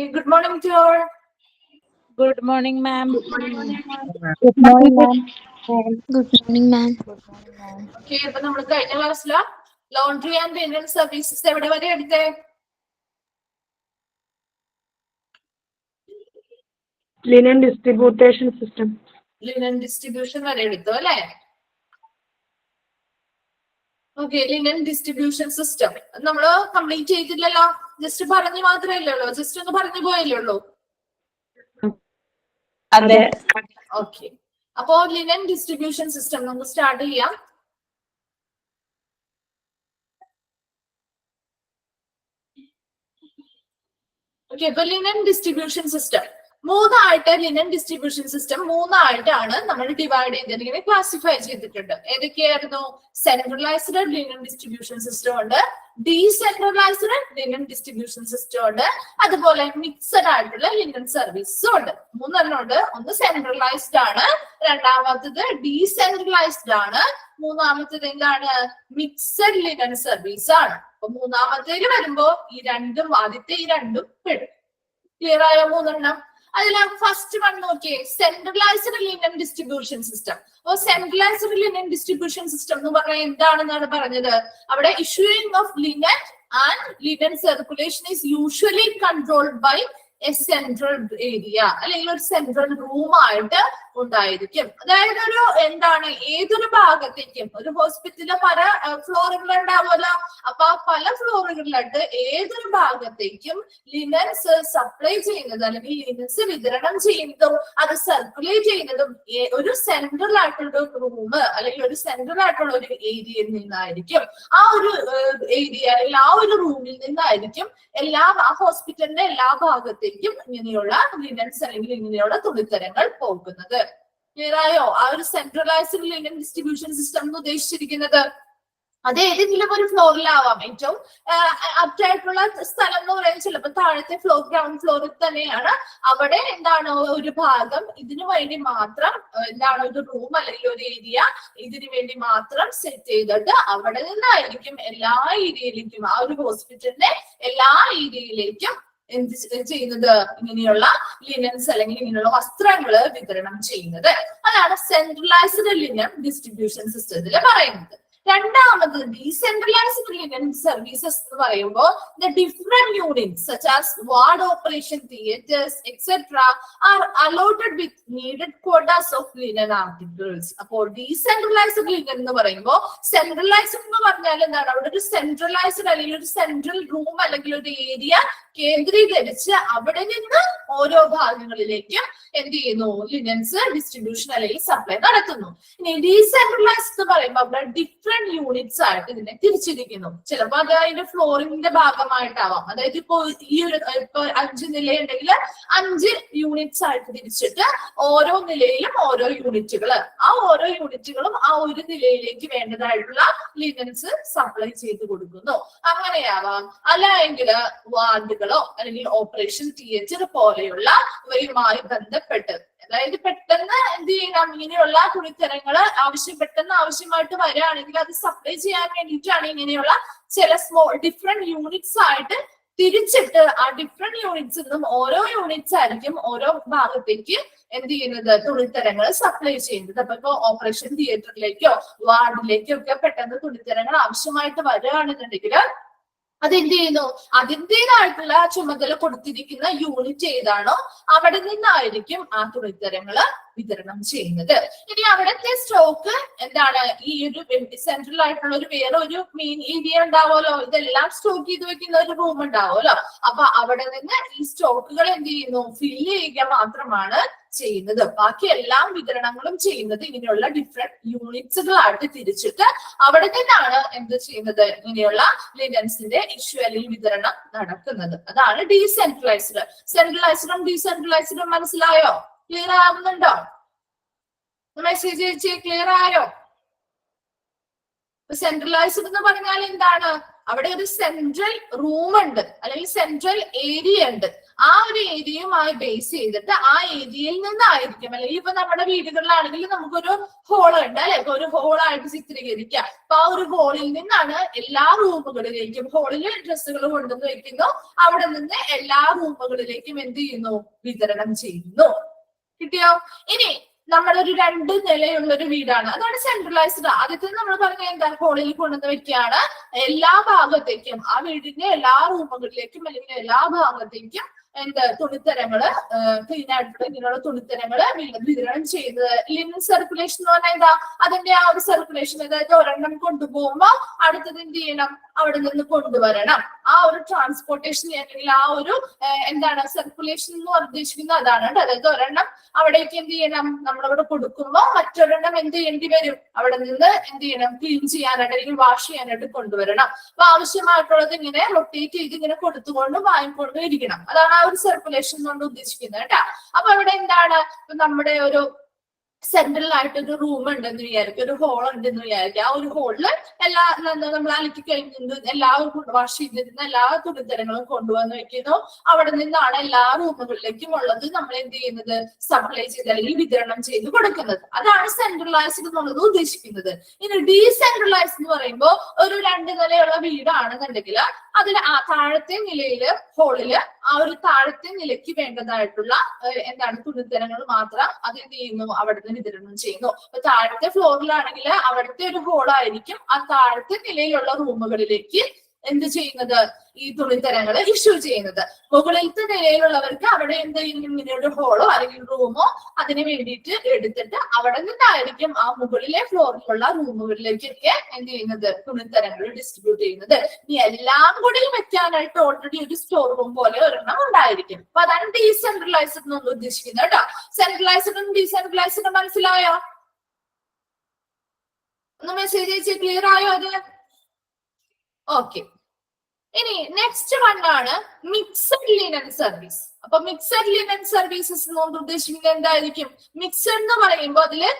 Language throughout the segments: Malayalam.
Okay, good morning to all. Good morning, ma'am. Good morning, ma'am. Good morning, ma'am. Okay, അപ്പൊ നമ്മൾ കഴിഞ്ഞ ക്ലാസ്സിൽ ലോണ്ടറി ആൻഡ് ലിനൻ സർവീസസ് എവിടെ വരെ എടുത്തേ? Linen distribution system. Linen distribution വരെ എടുത്തു അല്ലെ? ഓക്കെ, ലിനൻ ഡിസ്ട്രിബ്യൂഷൻ സിസ്റ്റം നമ്മൾ കംപ്ലീറ്റ് ചെയ്തില്ലല്ലോ, ജസ്റ്റ് പറഞ്ഞു മാത്രമല്ലേ ഉള്ളൂ, ജസ്റ്റ് ഒന്ന് പറഞ്ഞു പോയല്ലേ ഉള്ളൂ. അതെ. ഓക്കെ, അപ്പോ ലിനൻ ഡിസ്ട്രിബ്യൂഷൻ സിസ്റ്റം നമുക്ക് സ്റ്റാർട്ട് ചെയ്യാം. ഓക്കെ, അപ്പൊ ലിനൻ ഡിസ്ട്രിബ്യൂഷൻ സിസ്റ്റം മൂന്നായിട്ട്, ലിനൻ ഡിസ്ട്രിബ്യൂഷൻ സിസ്റ്റം മൂന്നായിട്ടാണ് നമ്മൾ ഡിവൈഡ് ചെയ്തിരിക്കുന്നത്, ക്ലാസിഫൈ ചെയ്തിട്ടുണ്ട്. ഏതൊക്കെയായിരുന്നു? സെൻട്രലൈസ്ഡ് ലിനൻ ഡിസ്ട്രിബ്യൂഷൻ സിസ്റ്റം ഉണ്ട്, ഡീസെൻട്രലൈസ്ഡ് ലിനൻ ഡിസ്ട്രിബ്യൂഷൻ സിസ്റ്റം ഉണ്ട്, അതുപോലെ മിക്സഡ് ആയിട്ടുള്ള ലിനൻ സർവീസും ഉണ്ട്. മൂന്നെണ്ണം ഉണ്ട്. ഒന്ന് സെൻട്രലൈസ്ഡ് ആണ്, രണ്ടാമത്തത് ഡീസെൻട്രലൈസ്ഡ് ആണ്, മൂന്നാമത്തത് എന്താണ്? മിക്സഡ് ലിനൻ സർവീസ് ആണ്. അപ്പൊ മൂന്നാമത്തേല് വരുമ്പോ ആദ്യത്തെ ഈ രണ്ടും പെടും. ക്ലിയർ ആയോ? മൂന്നെണ്ണം. അതിൽ ഫസ്റ്റ് വൺ നോക്കിയേ, സെൻട്രലൈസ്ഡ് ലിനൻ ഡിസ്ട്രിബ്യൂഷൻ സിസ്റ്റം. അപ്പൊ സെൻട്രലൈസ്ഡ് ലിനൻ ഡിസ്ട്രിബ്യൂഷൻ സിസ്റ്റം എന്ന് പറഞ്ഞാൽ എന്താണെന്നാണ് പറഞ്ഞത്? അവിടെ issuing of linen and linen circulation is usually controlled by a central area, അല്ലെങ്കിൽ ഒരു സെൻട്രൽ റൂം ആയിട്ട് ഉണ്ടായിരിക്കും. അതായത് ഒരു എന്താണ്, ഏതൊരു ഭാഗത്തേക്കും, ഒരു ഹോസ്പിറ്റലിലെ പല ഫ്ലോറുകൾ ഉണ്ടാവുമല്ലോ, അപ്പൊ ആ പല ഫ്ലോറുകളിലായിട്ട് ഏതൊരു ഭാഗത്തേക്കും ലിനൻസ് സപ്ലൈ ചെയ്യുന്നത് അല്ലെങ്കിൽ ലിനൻസ് വിതരണം ചെയ്യുന്നതും അത് സർക്കുലേറ്റ് ചെയ്യുന്നതും ഒരു സെൻട്രൽ ആയിട്ടുള്ള റൂം അല്ലെങ്കിൽ ഒരു സെൻട്രൽ ആയിട്ടുള്ള ഒരു ഏരിയയിൽ നിന്നായിരിക്കും. ആ ഒരു ഏരിയ അല്ലെങ്കിൽ ആ ഒരു റൂമിൽ നിന്നായിരിക്കും ആ ഹോസ്പിറ്റലിന്റെ എല്ലാ ഭാഗത്തേക്കും ഇങ്ങനെയുള്ള ലിനൻസ് അല്ലെങ്കിൽ ഇങ്ങനെയുള്ള തുണിത്തരങ്ങൾ പോകുന്നത്. ക്ലിയർ ആയോ? ആ ഒരു സെൻട്രലൈസ്ഡ് ലിനൻ ഡിസ്ട്രിബ്യൂഷൻ സിസ്റ്റം എന്ന് ഉദ്ദേശിച്ചിരിക്കുന്നത് അത് ഏതെങ്കിലും ഒരു ഫ്ലോറിലാവാം. ഏറ്റവും അപ്റ്റ് ആയിട്ടുള്ള സ്ഥലം എന്ന് പറയുന്നത് ചിലപ്പോൾ താഴത്തെ ഫ്ലോർ, ഗ്രൗണ്ട് ഫ്ലോറിൽ തന്നെയാണ്. അവിടെ എന്താണ്, ഒരു ഭാഗം ഇതിനു വേണ്ടി മാത്രം എന്താണ്, ഒരു റൂം അല്ലെങ്കിൽ ഒരു ഏരിയ ഇതിനു വേണ്ടി മാത്രം സെറ്റ് ചെയ്തിട്ട് അവിടെ നിന്നായിരിക്കും എല്ലാ ഏരിയയിലേക്കും, ആ ഒരു ഹോസ്പിറ്റലിന്റെ എല്ലാ ഏരിയയിലേക്കും എന്ത് ചെയ്യുന്നത്, ഇങ്ങനെയുള്ള ലിനൻസ് അല്ലെങ്കിൽ ഇങ്ങനെയുള്ള വസ്ത്രങ്ങൾ വിതരണം ചെയ്യുന്നത്. അതാണ് സെൻട്രലൈസ്ഡ് ലിനൻ ഡിസ്ട്രിബ്യൂഷൻ സിസ്റ്റത്തിൽ പറയുന്നത്. രണ്ടാമത് ഡീസെൻട്രലൈസ്ഡ് ലിനൻ സർവീസസ് എന്ന് പറയുമ്പോൾ the different units such as ward operation theatres etcetera are allotted with needed quotas of linen articles. അപ്പോൾ ഡീസെൻട്രലൈസ്ഡ് ലിനൻ എന്ന് പറയുമ്പോൾ, സെൻട്രലൈസ്ഡ് എന്ന് പറഞ്ഞാൽ എന്താണ്, അവിടെ ഒരു സെൻട്രലൈസ്ഡ് അല്ലെങ്കിൽ ഒരു സെൻട്രൽ റൂം അല്ലെങ്കിൽ ഒരു ഏരിയ കേന്ദ്രീകരിച്ച് അവിടെ നിന്ന് ഓരോ ഭാഗങ്ങളിലേക്കും എന്ത് ചെയ്യുന്നു, ലിനൻസ് ഡിസ്ട്രിബ്യൂഷൻ അല്ലെങ്കിൽ സപ്ലൈ നടത്തുന്നു. ഇനി ഡീസെൻട്രലൈസ്ഡ് എന്ന് പറയുമ്പോൾ അവിടെ ഡിഫറെന്റ് യൂണിറ്റ്സ് ആയിട്ട് ഇതിനെ തിരിച്ചിരിക്കുന്നു. ചിലപ്പോൾ അത് അതിന്റെ ഫ്ലോറിംഗിന്റെ ഭാഗമായിട്ടാവാം. അതായത് ഇപ്പൊ ഈ ഒരു 5 നിലയുണ്ടെങ്കിൽ 5 യൂണിറ്റ്സ് ആയിട്ട് തിരിച്ചിട്ട് ഓരോ നിലയിലും ഓരോ യൂണിറ്റുകൾ, ആ ഓരോ യൂണിറ്റുകളും ആ ഒരു നിലയിലേക്ക് വേണ്ടതായിട്ടുള്ള ലിനൻസ് സപ്ലൈ ചെയ്ത് കൊടുക്കുന്നു. അങ്ങനെയാവാം. അല്ല എങ്കിൽ വാർഡുകളോ അല്ലെങ്കിൽ ഓപ്പറേഷൻ തിയേറ്റർ പോലെയുള്ള ഇവയുമായി ബന്ധപ്പെട്ട്, അതായത് പെട്ടെന്ന് എന്ത് ചെയ്യണം, ഇങ്ങനെയുള്ള തുണിത്തരങ്ങള് പെട്ടെന്ന് ആവശ്യമായിട്ട് വരികയാണെങ്കിൽ അത് സപ്ലൈ ചെയ്യാൻ വേണ്ടിയിട്ടാണ് ഇങ്ങനെയുള്ള ചില ഡിഫറെന്റ് യൂണിറ്റ്സ് ആയിട്ട് തിരിച്ചിട്ട് ആ ഡിഫറെന്റ് യൂണിറ്റ്സിൽ നിന്നും ഓരോ യൂണിറ്റ്സ് ആയിരിക്കും ഓരോ ഭാഗത്തേക്ക് എന്ത് ചെയ്യുന്നത്, തുണിത്തരങ്ങൾ സപ്ലൈ ചെയ്യുന്നത്. അപ്പൊ ഇപ്പൊ ഓപ്പറേഷൻ തിയേറ്ററിലേക്കോ വാർഡിലേക്കോ ഒക്കെ പെട്ടെന്ന് തുണിത്തരങ്ങൾ ആവശ്യമായിട്ട് വരികയാണെന്നുണ്ടെങ്കിൽ അതെന്ത് ചെയ്യുന്നു, അതിൻ്റെതായിട്ടുള്ള ചുമതല കൊടുത്തിരിക്കുന്ന യൂണിറ്റ് ഏതാണോ അവിടെ നിന്നായിരിക്കും ആ തുണിത്തരങ്ങള് വിതരണം ചെയ്യുന്നത്. ഇനി അവിടുത്തെ സ്റ്റോക്ക് എന്താണ്, ഈ ഒരു സെൻട്രൽ ആയിട്ടുള്ള ഒരു വേറെ ഒരു മെയിൻ ഏരിയ ഉണ്ടാവുമല്ലോ, ഇതെല്ലാം സ്റ്റോക്ക് ചെയ്ത് വെക്കുന്ന ഒരു റൂം ഉണ്ടാവുമല്ലോ. അപ്പൊ അവിടെ നിന്ന് ഈ സ്റ്റോക്കുകൾ എന്ത് ചെയ്യുന്നു, ഫില്ല് ചെയ്യുക മാത്രമാണ് ചെയ്യുന്നത്. ബാക്കി എല്ലാം വിതരണങ്ങളും ചെയ്യുന്നത് ഇങ്ങനെയുള്ള ഡിഫറെന്റ് യൂണിറ്റ്സുകളായിട്ട് തിരിച്ചിട്ട് അവിടെ നിന്നാണ് എന്ത് ചെയ്യുന്നത്, ഇങ്ങനെയുള്ള ലിനൻസിന്റെ ഇഷ്യൂ അല്ലെങ്കിൽ വിതരണം നടക്കുന്നത്. അതാണ് ഡീസെൻട്രലൈസ്ഡ്. സെൻട്രലൈസ്ഡും ഡീസെൻട്രലൈസ്ഡും മനസ്സിലായോ? ക്ലിയർ ആവുന്നുണ്ടോ? മെസ്സേജ് അയച്ചേ, ക്ലിയർ ആയോ? സെൻട്രലൈസ്ഡ് എന്ന് പറഞ്ഞാൽ എന്താണ്, അവിടെ ഒരു സെൻട്രൽ റൂം ഉണ്ട് അല്ലെങ്കിൽ സെൻട്രൽ ഏരിയ ഉണ്ട്. ആ ഒരു ഏരിയയുമായി ബേസ് ചെയ്തിട്ട് ആ ഏരിയയിൽ നിന്നായിരിക്കും, അല്ലെങ്കിൽ ഇപ്പൊ നമ്മുടെ വീടുകളിലാണെങ്കിൽ നമുക്കൊരു ഹോൾ ഉണ്ട് അല്ലെ, ഒരു ഹോളായിട്ട് ചിത്രീകരിക്കാം. അപ്പൊ ആ ഒരു ഹോളിൽ നിന്നാണ് എല്ലാ റൂമുകളിലേക്കും, ഹോളിൽ ഡ്രസ്സുകൾ കൊണ്ടുവന്ന് വെക്കുന്നു, അവിടെ നിന്ന് എല്ലാ റൂമുകളിലേക്കും എന്ത് ചെയ്യുന്നു, വിതരണം ചെയ്യുന്നു. കിട്ടിയോ? ഇനി നമ്മളൊരു 2 നിലയുള്ള ഒരു വീടാണ്, അതാണ് സെൻട്രലൈസ്ഡ്. ആദ്യത്തെ നമ്മൾ പറഞ്ഞ എന്താ, ഹോളിൽ കൊണ്ടുവന്ന് വെക്കുകയാണ്. എല്ലാ ഭാഗത്തേക്കും, ആ വീടിന്റെ എല്ലാ റൂമുകളിലേക്കും അല്ലെങ്കിൽ എല്ലാ ഭാഗത്തേക്കും എന്ത്, തുണിത്തരങ്ങള്, ക്ലീൻ ആയിട്ടുള്ള ഇങ്ങനെയുള്ള തുണിത്തരങ്ങള് വിതരണം ചെയ്യുന്നത്. ലിനൻ സർക്കുലേഷൻ എന്ന് പറഞ്ഞാൽ എന്താ, അതിന്റെ ആ ഒരു സർക്കുലേഷൻ, അതായത് ഒരെണ്ണം കൊണ്ടുപോകുമ്പോ അടുത്തത് എന്ത് ചെയ്യണം, അവിടെ നിന്ന് കൊണ്ടുവരണം. ആ ഒരു ട്രാൻസ്പോർട്ടേഷൻ അല്ലെങ്കിൽ ആ ഒരു എന്താണ് സർക്കുലേഷൻ എന്ന് ഉദ്ദേശിക്കുന്നത് അതാണ്. അതായത് ഒരെണ്ണം അവിടേക്ക് എന്ത് ചെയ്യണം, നമ്മളവിടെ കൊടുക്കുമ്പോൾ മറ്റൊരെണ്ണം എന്ത് ചെയ്യേണ്ടി വരും, അവിടെ നിന്ന് എന്ത് ചെയ്യണം, ക്ലീൻ ചെയ്യാനായിട്ട് അല്ലെങ്കിൽ വാഷ് ചെയ്യാനായിട്ട് കൊണ്ടുവരണം. അപ്പൊ ആവശ്യമായിട്ടുള്ളത് ഇങ്ങനെ റൊട്ടേറ്റ് ചെയ്ത് ഇങ്ങനെ കൊടുത്തുകൊണ്ട് വാങ്ങിക്കൊണ്ടും ഇരിക്കണം. അതാണ് ആ ഒരു സർക്കുലേഷൻ കൊണ്ട് ഉദ്ദേശിക്കുന്നത് കേട്ടാ. അപ്പൊ അവിടെ എന്താണ്, നമ്മുടെ ഒരു സെൻട്രൽ ആയിട്ട് ഒരു റൂം ഉണ്ടെന്ന് വിചാരിക്കും, ഒരു ഹോൾ ഉണ്ടെന്ന് വിചാരിക്കും. ആ ഒരു ഹോളില് എല്ലാ നമ്മൾ അലക്കി കഴിഞ്ഞിട്ട് എല്ലാവരും വാഷ് ചെയ്തിരുന്ന എല്ലാ തുണിത്തരങ്ങളും കൊണ്ടുവന്ന് വെക്കുന്നു. അവിടെ നിന്നാണ് എല്ലാ റൂമുകളിലേക്കും ഉള്ളത് നമ്മൾ എന്ത് ചെയ്യുന്നത്, സപ്ലൈ ചെയ്ത് അല്ലെങ്കിൽ വിതരണം ചെയ്ത് കൊടുക്കുന്നത്. അതാണ് സെൻട്രലൈസ്ഡ് എന്നുള്ളത് ഉദ്ദേശിക്കുന്നത്. ഇനി ഡീസെൻട്രലൈസ്ഡ് എന്ന് പറയുമ്പോൾ ഒരു 2 നിലയുള്ള വീടാണെന്നുണ്ടെങ്കിൽ അതിൽ ആ താഴത്തെ നിലയില് ഹോളില് ആ ഒരു താഴത്തെ നിലയ്ക്ക് വേണ്ടതായിട്ടുള്ള എന്താണ് തുണിത്തരങ്ങൾ മാത്രം അത് എന്ത് ചെയ്യുന്നു, അവിടെ വിതരണം ചെയ്യുന്നു. അപ്പൊ താഴത്തെ ഫ്ലോറിലാണെങ്കിൽ അവിടുത്തെ ഒരു ഹോളായിരിക്കും ആ താഴത്തെ നിലയിലുള്ള റൂമുകളിലേക്ക് എന്ത് ചെയ്യുന്നത്, ഈ തുണിത്തരങ്ങൾ ഇഷ്യൂ ചെയ്യുന്നത്. മുകളിലത്തെ നിലയിലുള്ളവർക്ക് അവിടെ എന്ത് ചെയ്യും, ഇങ്ങനെ ഒരു ഹോളോ അല്ലെങ്കിൽ റൂമോ അതിന് വേണ്ടിയിട്ട് എടുത്തിട്ട് അവിടെ നിന്നായിരിക്കും ആ മുകളിലെ ഫ്ലോറിലുള്ള റൂമുകളിലേക്കൊക്കെ എന്ത് ചെയ്യുന്നത്, തുണിത്തരങ്ങൾ ഡിസ്ട്രിബ്യൂട്ട് ചെയ്യുന്നത്. ഇനി എല്ലാം കൂടി വെക്കാനായിട്ട് ഓൾറെഡി ഒരു സ്റ്റോർ റൂം പോലെ ഒരെണ്ണം ഉണ്ടായിരിക്കും. അപ്പൊ അതാണ് ഡീസെൻട്രലൈസ്ഡ് എന്ന് ഉദ്ദേശിക്കുന്നത് കേട്ടോ. സെൻട്രലൈസ്ഡും ഡീസെൻട്രലൈസ്ഡും മനസ്സിലായോ? ഒന്ന് മെസ്സേജ് അയച്ച് ക്ലിയർ ആയോ അത്? ഓക്കെ. ഇനി നെക്സ്റ്റ് വൺ ആണ് മിക്സഡ് ലിനൻ സർവീസ്. അപ്പൊ മിക്സഡ് ലിനൻ സർവീസസ് എന്നുകൊണ്ട് ഉദ്ദേശിക്കുന്നത് എന്തായിരിക്കും, മിക്സഡ് എന്ന് പറയുമ്പോൾ അതില്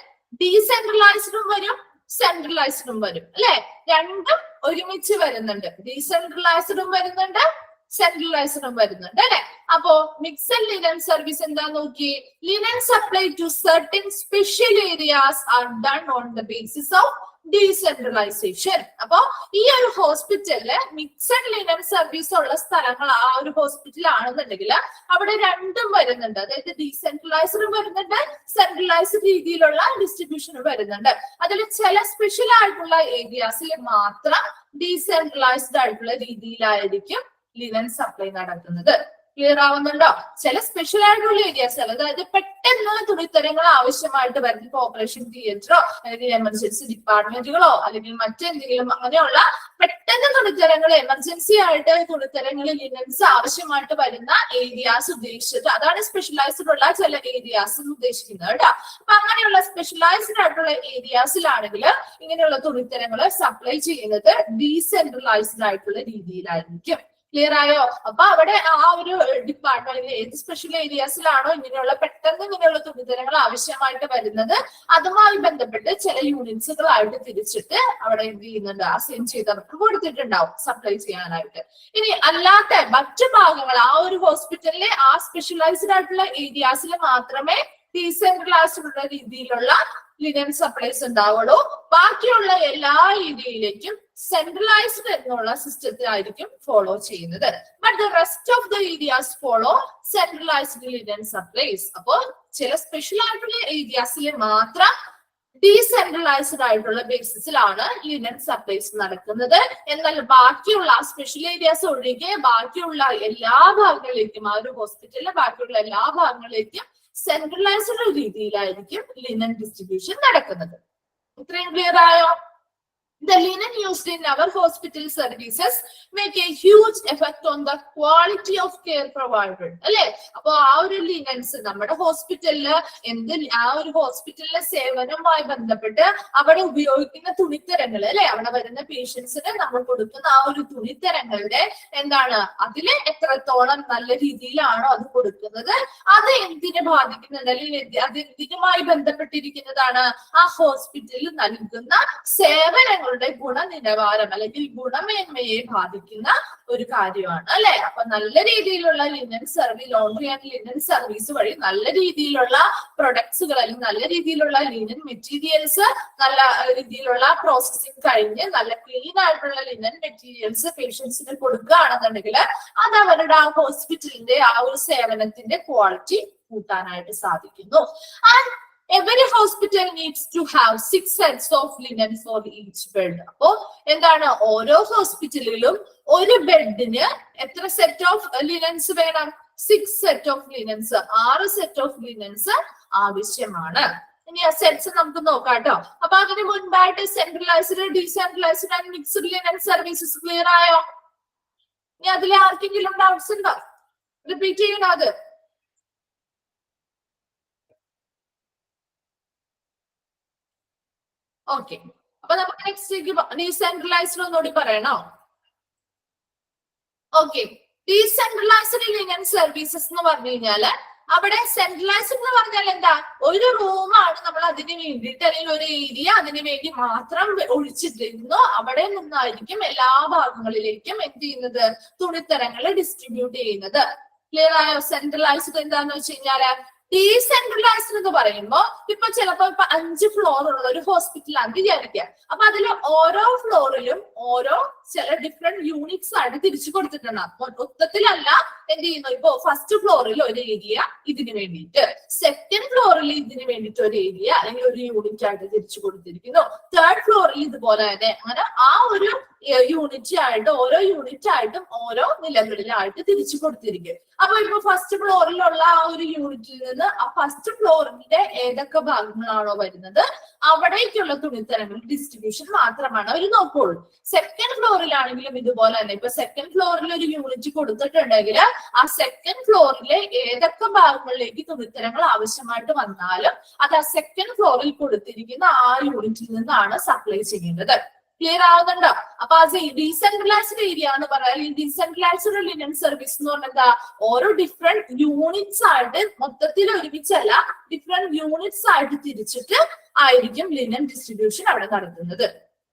ഡീസെൻട്രലൈസ്ഡും വരും സെൻട്രലൈസ്ഡും വരും അല്ലെ, രണ്ടും ഒരുമിച്ച് വരുന്നുണ്ട്. ഡീസെൻട്രലൈസ്ഡും വരുന്നുണ്ട്, സെൻട്രലൈസ്ഡും വരുന്നുണ്ട് അല്ലെ. അപ്പോ മിക്സഡ് ലിനൻ സർവീസ് എന്താ നോക്കി, linen supply to certain special areas are done on the basis of decentralisation. അപ്പൊ ഈ ഒരു ഹോസ്പിറ്റലില് മിക്സഡ് ലിനൻ സർവീസ് ഉള്ള സ്ഥലങ്ങൾ ആ ഒരു ഹോസ്പിറ്റൽ ആണെന്നുണ്ടെങ്കിൽ അവിടെ രണ്ടും വരുന്നുണ്ട്. അതായത് ഡീസെൻട്രലൈസ്ഡും വരുന്നുണ്ട്, സെൻട്രലൈസ്ഡ് രീതിയിലുള്ള ഡിസ്ട്രിബ്യൂഷനും വരുന്നുണ്ട്. അതിൽ ചില സ്പെഷ്യൽ ആയിട്ടുള്ള ഏരിയാസിൽ മാത്രം ഡീസെൻട്രലൈസ്ഡ് ആയിട്ടുള്ള രീതിയിലായിരിക്കും ലിനൻ സപ്ലൈ നടത്തുന്നത്. ക്ലിയർ ആവുന്നുണ്ടോ? ചില സ്പെഷ്യൽ ആയിട്ടുള്ള ഏരിയാസ്, അതായത് പെട്ടെന്ന് തുണിത്തരങ്ങൾ ആവശ്യമായിട്ട് വരുന്ന ഇപ്പൊ ഓപ്പറേഷൻ തിയേറ്ററോ അല്ലെങ്കിൽ എമർജൻസി ഡിപ്പാർട്ട്മെന്റുകളോ അല്ലെങ്കിൽ മറ്റെന്തെങ്കിലും അങ്ങനെയുള്ള പെട്ടെന്ന് തുണിത്തരങ്ങൾ എമർജൻസി ആയിട്ട് തുണിത്തരങ്ങൾ ലിനൻസ് ആവശ്യമായിട്ട് വരുന്ന ഏരിയാസ് ഉദ്ദേശിച്ചിട്ട് അതാണ് സ്പെഷ്യലൈസ്ഡ് ഉള്ള ചില ഏരിയാസ് എന്ന് ഉദ്ദേശിക്കുന്നത് കേട്ടോ. അപ്പൊ അങ്ങനെയുള്ള സ്പെഷ്യലൈസ്ഡ് ആയിട്ടുള്ള ഏരിയാസിലാണെങ്കിൽ ഇങ്ങനെയുള്ള തുണിത്തരങ്ങൾ സപ്ലൈ ചെയ്യുന്നത് ഡീസെൻട്രലൈസ്ഡ് ആയിട്ടുള്ള രീതിയിലായിരിക്കും. ക്ലിയർ ആയോ? അപ്പൊ അവിടെ ആ ഒരു ഡിപ്പാർട്ട്മെന്റ് ഏത് സ്പെഷ്യൽ ഏരിയാസിലാണോ പെട്ടെന്ന് ഇങ്ങനെയുള്ള തുണിത്തരങ്ങൾ ആവശ്യമായിട്ട് വരുന്നത് അതുമായി ബന്ധപ്പെട്ട് ചില യൂണിറ്റ്സുകളായിട്ട് തിരിച്ചിട്ട് അവിടെ എന്ത് ചെയ്യുന്നുണ്ട്, അസൈൻ ചെയ്തവർക്ക് കൊടുത്തിട്ടുണ്ടാവും സപ്ലൈ ചെയ്യാനായിട്ട്. ഇനി അല്ലാത്ത മറ്റു ഭാഗങ്ങൾ ആ ഒരു ഹോസ്പിറ്റലിലെ ആ സ്പെഷ്യലൈസ്ഡ് ആയിട്ടുള്ള ഏരിയാസിൽ മാത്രമേ ഡീസെൻട്രലൈസ്ഡ് ഉള്ള രീതിയിലുള്ള ലിനൻ സപ്ലൈസ് ഉണ്ടാവുള്ളൂ. ബാക്കിയുള്ള എല്ലാ ഏരിയയിലേക്കും സെൻട്രലൈസ്ഡ് എന്നുള്ള സിസ്റ്റത്തിലായിരിക്കും ഫോളോ ചെയ്യുന്നത്. But the rest of the areas follow centralised linen supplies. അപ്പോ ചില സ്പെഷ്യൽ ആയിട്ടുള്ള ഏരിയാസിൽ മാത്രം ഡീസെൻട്രലൈസ്ഡ് ആയിട്ടുള്ള ബേസിസിലാണ് ലിനൻ സപ്ലൈസ് നടക്കുന്നത്. എന്നാൽ ബാക്കിയുള്ള സ്പെഷ്യൽ ഏരിയാസ് ഒഴികെ ബാക്കിയുള്ള എല്ലാ ഭാഗങ്ങളിലേക്കും ആ ഒരു ഹോസ്പിറ്റലിലെ ബാക്കിയുള്ള എല്ലാ ഭാഗങ്ങളിലേക്കും സെൻട്രലൈസ്ഡ് രീതിയിലായിരിക്കും ലിനൻ ഡിസ്ട്രിബ്യൂഷൻ നടക്കുന്നത്. ഇത്രയും ക്ലിയർ ആയോ? The linen used in our hospital services make a huge effect on the quality of care provided. അല്ലെ, അപ്പൊ ആ ഒരു ലിനൻസ് നമ്മുടെ ഹോസ്പിറ്റലില് ആ ഒരു ഹോസ്പിറ്റലിലെ സേവനവുമായി ബന്ധപ്പെട്ട് അവിടെ ഉപയോഗിക്കുന്ന തുണിത്തരങ്ങൾ അല്ലെ, അവിടെ വരുന്ന പേഷ്യൻസിന് നമ്മൾ കൊടുക്കുന്ന ആ ഒരു തുണിത്തരങ്ങളുടെ അതില് എത്രത്തോളം നല്ല രീതിയിലാണോ അത് കൊടുക്കുന്നത്, അത് എന്തിനെ ബാധിക്കുന്നുണ്ട് അല്ലെങ്കിൽ അത് എന്തിനുമായി ബന്ധപ്പെട്ടിരിക്കുന്നതാണ്, ആ ഹോസ്പിറ്റലിൽ നൽകുന്ന സേവനങ്ങൾ അവരുടെ ഗുണനിലവാരം അല്ലെങ്കിൽ ഗുണമേന്മയെ ബാധിക്കുന്ന ഒരു കാര്യമാണ് അല്ലെ. അപ്പൊ നല്ല രീതിയിലുള്ള linen service, laundry and linen service വഴി നല്ല രീതിയിലുള്ള പ്രൊഡക്ട്സുകൾ അല്ലെങ്കിൽ നല്ല രീതിയിലുള്ള ലിനൻ മെറ്റീരിയൽസ്, നല്ല രീതിയിലുള്ള പ്രോസസ്സിംഗ് കഴിഞ്ഞ് നല്ല ക്ലീൻ ആയിട്ടുള്ള ലിനൻ മെറ്റീരിയൽസ് പേഷ്യൻസിന് കൊടുക്കുകയാണെന്നുണ്ടെങ്കിൽ അത് അവരുടെ ആ ഹോസ്പിറ്റലിന്റെ ആ ഒരു സേവനത്തിന്റെ ക്വാളിറ്റി കൂട്ടാനായിട്ട് സാധിക്കുന്നു. And every hospital needs to have 6 sets of linen for each bed. അപ്പോ എന്താണ്, ഓരോ ഹോസ്പിറ്റലിലും ഒരു ബെഡിന് എത്ര സെറ്റ് ഓഫ് ലിനൻസ് വേണം? 6 set of linens, 6 set of linens ആവശ്യമാണ്. ഇനി ആ സെറ്റ്സ് നമുക്ക് നോക്കാം കേട്ടോ. അപ്പൊ അതിന് മുൻപായിട്ട് centralised, decentralised and mixed linen services clear ആയോ? ഇനി അതിൽ ആർക്കെങ്കിലും ഡൗട്ട്സ് ഉണ്ടോ? റിപ്പീറ്റ് ചെയ്യണോ അത്? ഓക്കെ, അപ്പൊ നമുക്ക് നെക്സ്റ്റ് ഡീസെൻട്രലൈസ്ഡ് ഒന്നുകൂടി പറയണോ? ഓക്കെ, ഡീസെൻട്രലൈസ്ഡ് ലിനൻ സർവീസസ് എന്ന് പറഞ്ഞു കഴിഞ്ഞാല് അവിടെ സെൻട്രലൈസ്ഡ് എന്ന് പറഞ്ഞാൽ എന്താ, ഒരു റൂമാണ് നമ്മൾ അതിന് വേണ്ടിയിട്ട് അല്ലെങ്കിൽ ഒരു ഏരിയ അതിന് വേണ്ടി മാത്രം ഒഴിച്ചിട്ടിരുന്നു. അവിടെ നിന്നായിരിക്കും എല്ലാ ഭാഗങ്ങളിലേക്കും എന്ത് ചെയ്യുന്നത്, തുണിത്തരങ്ങൾ ഡിസ്ട്രിബ്യൂട്ട് ചെയ്യുന്നത്. ക്ലിയർ ആയോ? സെൻട്രലൈസ്ഡ് എന്താന്ന് വെച്ച് കഴിഞ്ഞാല്, ഡീസെൻട്രലൈസ്ഡ് എന്ന് പറയുമ്പോ ഇപ്പൊ ചിലപ്പോ 5 ഫ്ലോർ ഉള്ള ഒരു ഹോസ്പിറ്റലാണ് വിചാരിക്കുക. അപ്പൊ അതിൽ ഓരോ ഫ്ലോറിലും ഓരോ ചില ഡിഫറെന്റ് യൂണിറ്റ്സ് ആയിട്ട് തിരിച്ചു കൊടുത്തിട്ടുണ്ടാകും. മൊത്തത്തിലല്ല എന്ത് ചെയ്യുന്നു, ഇപ്പൊ ഫസ്റ്റ് ഫ്ലോറിൽ ഒരു ഏരിയ ഇതിന് വേണ്ടിയിട്ട്, സെക്കൻഡ് ഫ്ലോറിൽ ഇതിന് വേണ്ടിയിട്ട് ഒരു ഏരിയ അല്ലെങ്കിൽ ഒരു യൂണിറ്റ് ആയിട്ട് തിരിച്ചു കൊടുത്തിരിക്കുന്നു, തേർഡ് ഫ്ലോറിൽ ഇതുപോലെ തന്നെ. അങ്ങനെ ആ ഒരു യൂണിറ്റ് ആയിട്ട് ഓരോ യൂണിറ്റ് ആയിട്ടും ഓരോ നിലകളിലായിട്ട് തിരിച്ചു കൊടുത്തിരിക്കും. അപ്പൊ ഇപ്പൊ ഫസ്റ്റ് ഫ്ലോറിലുള്ള ആ ഒരു യൂണിറ്റിൽ നിന്ന് ആ ഫസ്റ്റ് ഫ്ലോറിന്റെ ഏതൊക്കെ ഭാഗങ്ങളാണോ വരുന്നത് അവിടേക്കുള്ള തുണിത്തരങ്ങൾ ഡിസ്ട്രിബ്യൂഷൻ മാത്രമാണ് അവർ നോക്കുള്ളൂ. സെക്കൻഡ് ഫ്ലോറിലാണെങ്കിലും ഇതുപോലെ തന്നെ, ഇപ്പൊ സെക്കൻഡ് ഫ്ലോറിൽ ഒരു യൂണിറ്റ് കൊടുത്തിട്ടുണ്ടെങ്കിൽ ആ സെക്കൻഡ് ഫ്ലോറിലെ ഏതൊക്കെ ഭാഗങ്ങളിലേക്ക് തുണിത്തരങ്ങൾ ആവശ്യമായിട്ട് വന്നാലും അത് ആ സെക്കൻഡ് ഫ്ലോറിൽ കൊടുത്തിരിക്കുന്ന ആ യൂണിറ്റിൽ നിന്നാണ് സപ്ലൈ ചെയ്യേണ്ടത്. ക്ലിയർ ആവുന്നുണ്ടോ? അപ്പൊ അത് ഡീസെൻട്രലൈസ്ഡ് ഏരിയ എന്ന് പറയാൻ, ഡീസെൻട്രലൈസ്ഡ് ലിനൻ സർവീസ് എന്ന് പറഞ്ഞാൽ എന്താ, ഓരോ ഡിഫറെന്റ് യൂണിറ്റ്സ് ആയിട്ട് മൊത്തത്തിൽ ഒരുമിച്ചല്ല, ഡിഫറെന്റ് യൂണിറ്റ്സ് ആയിട്ട് തിരിച്ചിട്ട് ആയിരിക്കും ലിനൻ ഡിസ്ട്രിബ്യൂഷൻ അവിടെ നടത്തുന്നത്.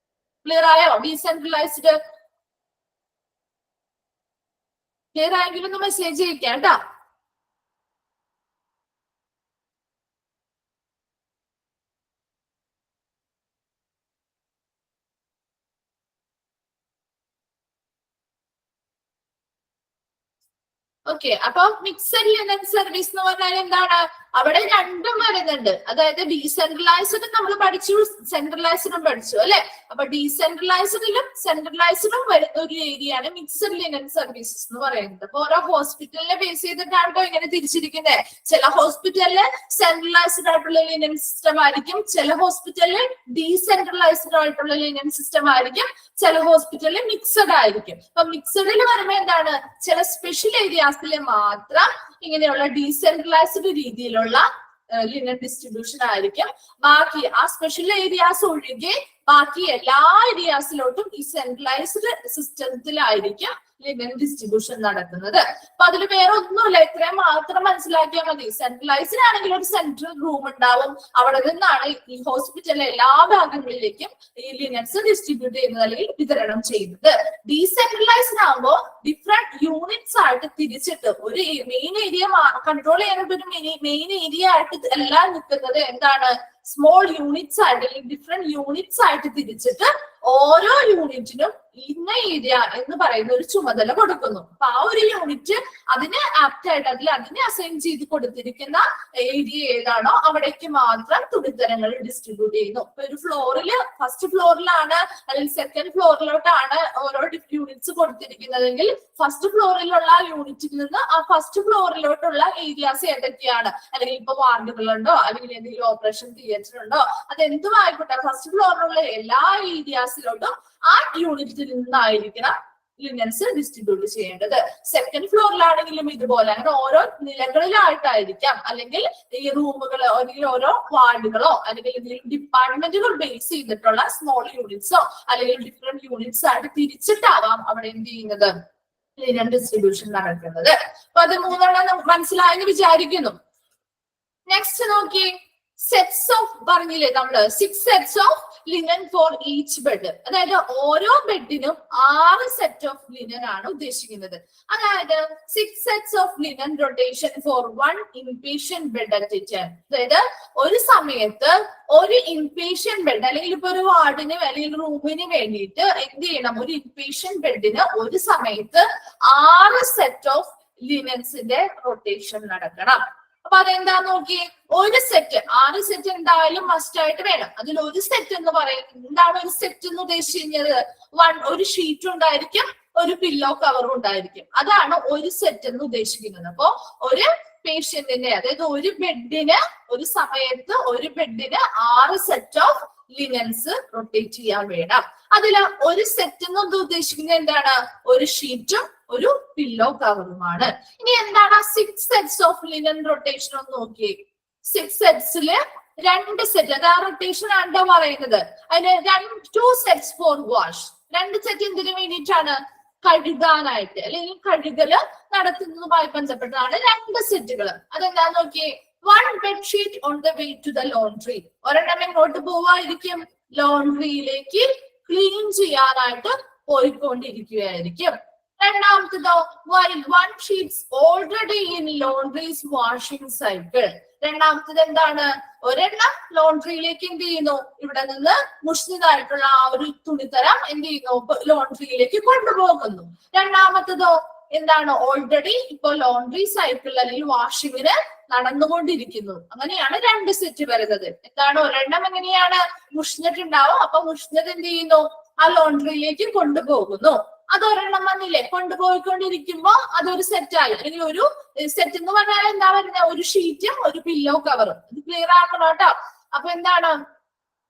ക്ലിയർ ആയോ? ഡീസെൻട്രലൈസ്ഡ് ക്ലിയർ ആയെങ്കിലും ഒന്ന് മെസ്സേജ് അയക്കാം കേട്ടോ. ഓക്കെ, അപ്പൊ മിക്സഡ് ലിനൻ സർവീസ് എന്ന് പറഞ്ഞാൽ എന്താണ്, അവിടെ രണ്ടും വരുന്നുണ്ട്. അതായത് ഡീസെൻട്രലൈസ്ഡ് നമ്മൾ പഠിച്ചു, സെൻട്രലൈസ്ഡും പഠിച്ചു അല്ലെ. അപ്പൊ ഡീസെൻട്രലൈസ്ഡിലും സെൻട്രലൈസ്ഡും വരുന്ന ഒരു ഏരിയയാണ് മിക്സഡ് ലിനൻ സർവീസസ് എന്ന് പറയുന്നത്. അപ്പൊ ഓരോ ഹോസ്പിറ്റലിനെ ബേസ് ചെയ്തിട്ടാണോ ഇങ്ങനെ തിരിച്ചിരിക്കുന്നത്. ചില ഹോസ്പിറ്റലില് സെൻട്രലൈസ്ഡ് ആയിട്ടുള്ള ലിനൻ സിസ്റ്റം ആയിരിക്കും, ചില ഹോസ്പിറ്റലിൽ ഡീസെൻട്രലൈസ്ഡ് ആയിട്ടുള്ള ലിനൻ സിസ്റ്റം ആയിരിക്കും, ചില ഹോസ്പിറ്റലിൽ മിക്സഡ് ആയിരിക്കും. അപ്പൊ മിക്സഡിൽ വരുമ്പോ എന്താണ്, ചില സ്പെഷ്യൽ ഏരിയാസിൽ മാത്രം ഇങ്ങനെയുള്ള ഡീസെൻട്രലൈസ്ഡ് രീതിയിലുള്ള ലിനൻ ഡിസ്ട്രിബ്യൂഷൻ ആയിരിക്കും. ബാക്കി ആ സ്പെഷ്യൽ ഏരിയാസ് ഒഴികെ ബാക്കി എല്ലാ ഏരിയാസിലോട്ടും ഈ സെൻട്രലൈസ്ഡ് സിസ്റ്റത്തിലായിരിക്കും ലിനൻ ഡിസ്ട്രിബ്യൂഷൻ നടക്കുന്നത്. അപ്പൊ അതിൽ വേറെ ഒന്നുമില്ല, ഇത്രയും മാത്രം മനസ്സിലാക്കിയാൽ മതി. സെൻട്രലൈസ്ഡ് ആണെങ്കിൽ ഒരു സെൻട്രൽ റൂം ഉണ്ടാവും, അവിടെ നിന്നാണ് ഈ ഹോസ്പിറ്റലിലെ എല്ലാ ഭാഗങ്ങളിലേക്കും ഈ ലിനൻസ് ഡിസ്ട്രിബ്യൂട്ട് ചെയ്യുന്നത് അല്ലെങ്കിൽ വിതരണം ചെയ്യുന്നത്. ഡീസെൻട്രലൈസ്ഡ് ആകുമ്പോൾ ഡിഫറെന്റ് യൂണിറ്റ്സ് ആയിട്ട് തിരിച്ചിട്ട് ഒരു മെയിൻ ഏരിയ കൺട്രോൾ ചെയ്യാനായിട്ട് ഒരു മെയിൻ ഏരിയ ആയിട്ട് എല്ലാം നിൽക്കുന്നത് എന്താണ്, സ്മോൾ യൂണിറ്റ്സ് ആയിട്ട് അല്ലെങ്കിൽ ഡിഫറെന്റ് യൂണിറ്റ്സ് ആയിട്ട് തിരിച്ചിട്ട് ഓരോ യൂണിറ്റിനും ഇന്ന ഏരിയ എന്ന് പറയുന്ന ഒരു ചുമതല കൊടുക്കുന്നു. അപ്പൊ ആ ഒരു യൂണിറ്റ് അതിന് ആപ്റ്റ് ആയിട്ട് അതിനെ അസൈൻ ചെയ്ത് കൊടുത്തിരിക്കുന്ന ഏരിയ ഏതാണോ അവിടേക്ക് മാത്രം തുണിത്തരങ്ങൾ ഡിസ്ട്രിബ്യൂട്ട് ചെയ്യുന്നു. ഇപ്പൊ ഒരു ഫ്ലോറിൽ ഫസ്റ്റ് ഫ്ലോറിലാണ് അല്ലെങ്കിൽ സെക്കൻഡ് ഫ്ലോറിലോട്ടാണ് ഓരോ യൂണിറ്റ്സ് കൊടുത്തിരിക്കുന്നതെങ്കിൽ ഫസ്റ്റ് ഫ്ലോറിലുള്ള യൂണിറ്റിൽ നിന്ന് ആ ഫസ്റ്റ് ഫ്ലോറിലോട്ടുള്ള ഏരിയാസ് ഏതൊക്കെയാണ്, അല്ലെങ്കിൽ ഇപ്പൊ വാർഡുകളുണ്ടോ അല്ലെങ്കിൽ എന്തെങ്കിലും ഓപ്പറേഷൻ തിയേറ്റർ ഉണ്ടോ, അതെന്തും ആയിക്കോട്ടെ ഫസ്റ്റ് ഫ്ലോറിലുള്ള എല്ലാ ഏരിയാസിലോട്ടും ആ യൂണിറ്റിൽ നിന്നായിരിക്കണം ലിനൻസ് ഡിസ്ട്രിബ്യൂട്ട് ചെയ്യേണ്ടത്. സെക്കൻഡ് ഫ്ലോറിലാണെങ്കിലും ഇതുപോലെ അങ്ങനെ ഓരോ നിലകളിലായിട്ടായിരിക്കാം, അല്ലെങ്കിൽ ഈ റൂമുകളോ അല്ലെങ്കിൽ ഓരോ വാർഡുകളോ അല്ലെങ്കിൽ ഡിപ്പാർട്ട്മെന്റുകൾ ബേസ് ചെയ്തിട്ടുള്ള സ്മോൾ യൂണിറ്റ്സോ അല്ലെങ്കിൽ ഡിഫറെന്റ് യൂണിറ്റ്സ് ആയിട്ട് തിരിച്ചിട്ടാവാം അവിടെ എന്ത് ചെയ്യുന്നത്, ലിനൻ ഡിസ്ട്രിബ്യൂഷൻ നടക്കുന്നത്. അപ്പൊ അത് മൂന്നെണ്ണം മനസ്സിലായെന്ന് വിചാരിക്കുന്നു. നെക്സ്റ്റ് നോക്കി, സെറ്റ്സ് ഓഫ് പറഞ്ഞില്ലേ നമ്മള് 6 sets of linen for each bed. അതായത് ഓരോ ബെഡിനും 6 സെറ്റ് ഓഫ് ലിനൻ ആണ് ഉദ്ദേശിക്കുന്നത്. അതായത് 6 sets of linen rotation for 1 inpatient bed at a time. അതായത് ഒരു സമയത്ത് ഒരു ഇൻപേഷ്യന്റ് ബെഡ് അല്ലെങ്കിൽ ഇപ്പൊ ഒരു വാർഡിന് അല്ലെങ്കിൽ റൂമിന് വേണ്ടിയിട്ട് എന്ത് ചെയ്യണം, ഒരു ഇൻപേഷ്യന്റ് ബെഡിന് ഒരു സമയത്ത് 6 സെറ്റ് ഓഫ് ലിനൻസിന്റെ റൊട്ടേഷൻ നടക്കണം. അപ്പൊ അതെന്താന്ന് നോക്കിയേ, ഒരു സെറ്റ് 6 സെറ്റ് എന്തായാലും മസ്റ്റ് ആയിട്ട് വേണം. അതിൽ ഒരു സെറ്റ് എന്ന് പറയുന്നത് എന്താണ് ഒരു സെറ്റ് എന്ന് ഉദ്ദേശിക്കുന്നത്? ഒരു ഷീറ്റ് ഉണ്ടായിരിക്കും, ഒരു പില്ലോ കവറും ഉണ്ടായിരിക്കും. അതാണ് ഒരു സെറ്റ് എന്ന് ഉദ്ദേശിക്കുന്നത്. അപ്പോ ഒരു പേഷ്യന്റിന്റെ അതായത് ഒരു ബെഡിന് ഒരു സമയത്ത് ഒരു ബെഡിന് 6 സെറ്റ് ഓഫ് ലിനൻസ് റൊട്ടേറ്റ് ചെയ്യാൻ വേണം. അതില് ഒരു സെറ്റ് എന്ന് ഉദ്ദേശിക്കുന്നത് എന്താണ്? ഒരു ഷീറ്റും ഒരു പില്ലോ കവറുമാണ്. ഇനി എന്താണ് 6 സെറ്റ്സ് ഓഫ് ലിനൻ റൊട്ടേഷൻ എന്ന് നോക്കിയേ. 6 സെറ്റ്സില് 2 സെറ്റ്, അതാ റൊട്ടേഷൻ ആണ്ടോ പറയുന്നത്. അതിന് 2 സെറ്റ്സ് ഫോർ വാഷ്. 2 സെറ്റ് എന്തിനു വേണ്ടിയിട്ടാണ്? കഴുകാനായിട്ട് അല്ലെങ്കിൽ കഴുകല് നടത്തുന്നതുമായി ബന്ധപ്പെട്ടതാണ് 2 സെറ്റുകൾ. അതെന്താന്ന് നോക്കിയേ. 1 bedsheet on the way to the laundry. ഒരെണ്ണം എങ്ങോട്ട് പോവായിരിക്കും? ലോണ്ട്രിയിലേക്ക് ക്ലീൻ ചെയ്യാനായിട്ട് പോയിക്കൊണ്ടിരിക്കുകയായിരിക്കും. രണ്ടാമത്തതോ, while 1 sheets already in laundry's washing cycle. രണ്ടാമത്തത് എന്താണ്? ഒരെണ്ണം ലോണ്ട്രിയിലേക്ക് എന്ത് ചെയ്യുന്നു? ഇവിടെ നിന്ന് മുഷിഞ്ഞതായിട്ടുള്ള ആ ഒരു തുണിത്തരം എന്ത് ചെയ്യുന്നു? ലോണ്ട്രിയിലേക്ക് കൊണ്ടുപോകുന്നു. രണ്ടാമത്തതോ എന്താണ്? ഓൾറെഡി ഇപ്പൊ ലോണ്ട്രി സൈക്കിൾ അല്ലെങ്കിൽ വാഷിങ്ങിന് നടന്നുകൊണ്ടിരിക്കുന്നു. അങ്ങനെയാണ് 2 സെറ്റ് വരുന്നത്. എന്താണ്? ഒരെണ്ണം എങ്ങനെയാണ്? മുഷിഞ്ഞിട്ടുണ്ടാവും. അപ്പൊ മുഷിഞ്ഞത് എന്ത് ചെയ്യുന്നു? ആ ലോണ്ട്രിയിലേക്ക് കൊണ്ടുപോകുന്നു. അതൊരെണ്ണം വന്നില്ലേ, കൊണ്ടുപോയിക്കൊണ്ടിരിക്കുമ്പോ അതൊരു സെറ്റായി. അല്ലെങ്കിൽ ഒരു സെറ്റ് എന്ന് പറഞ്ഞാൽ എന്താ പറയുന്നത്? ഒരു ഷീറ്റും ഒരു പില്ലോ കവറും. ഇത് ക്ലിയർ ആക്കണം കേട്ടോ. അപ്പൊ എന്താണ്?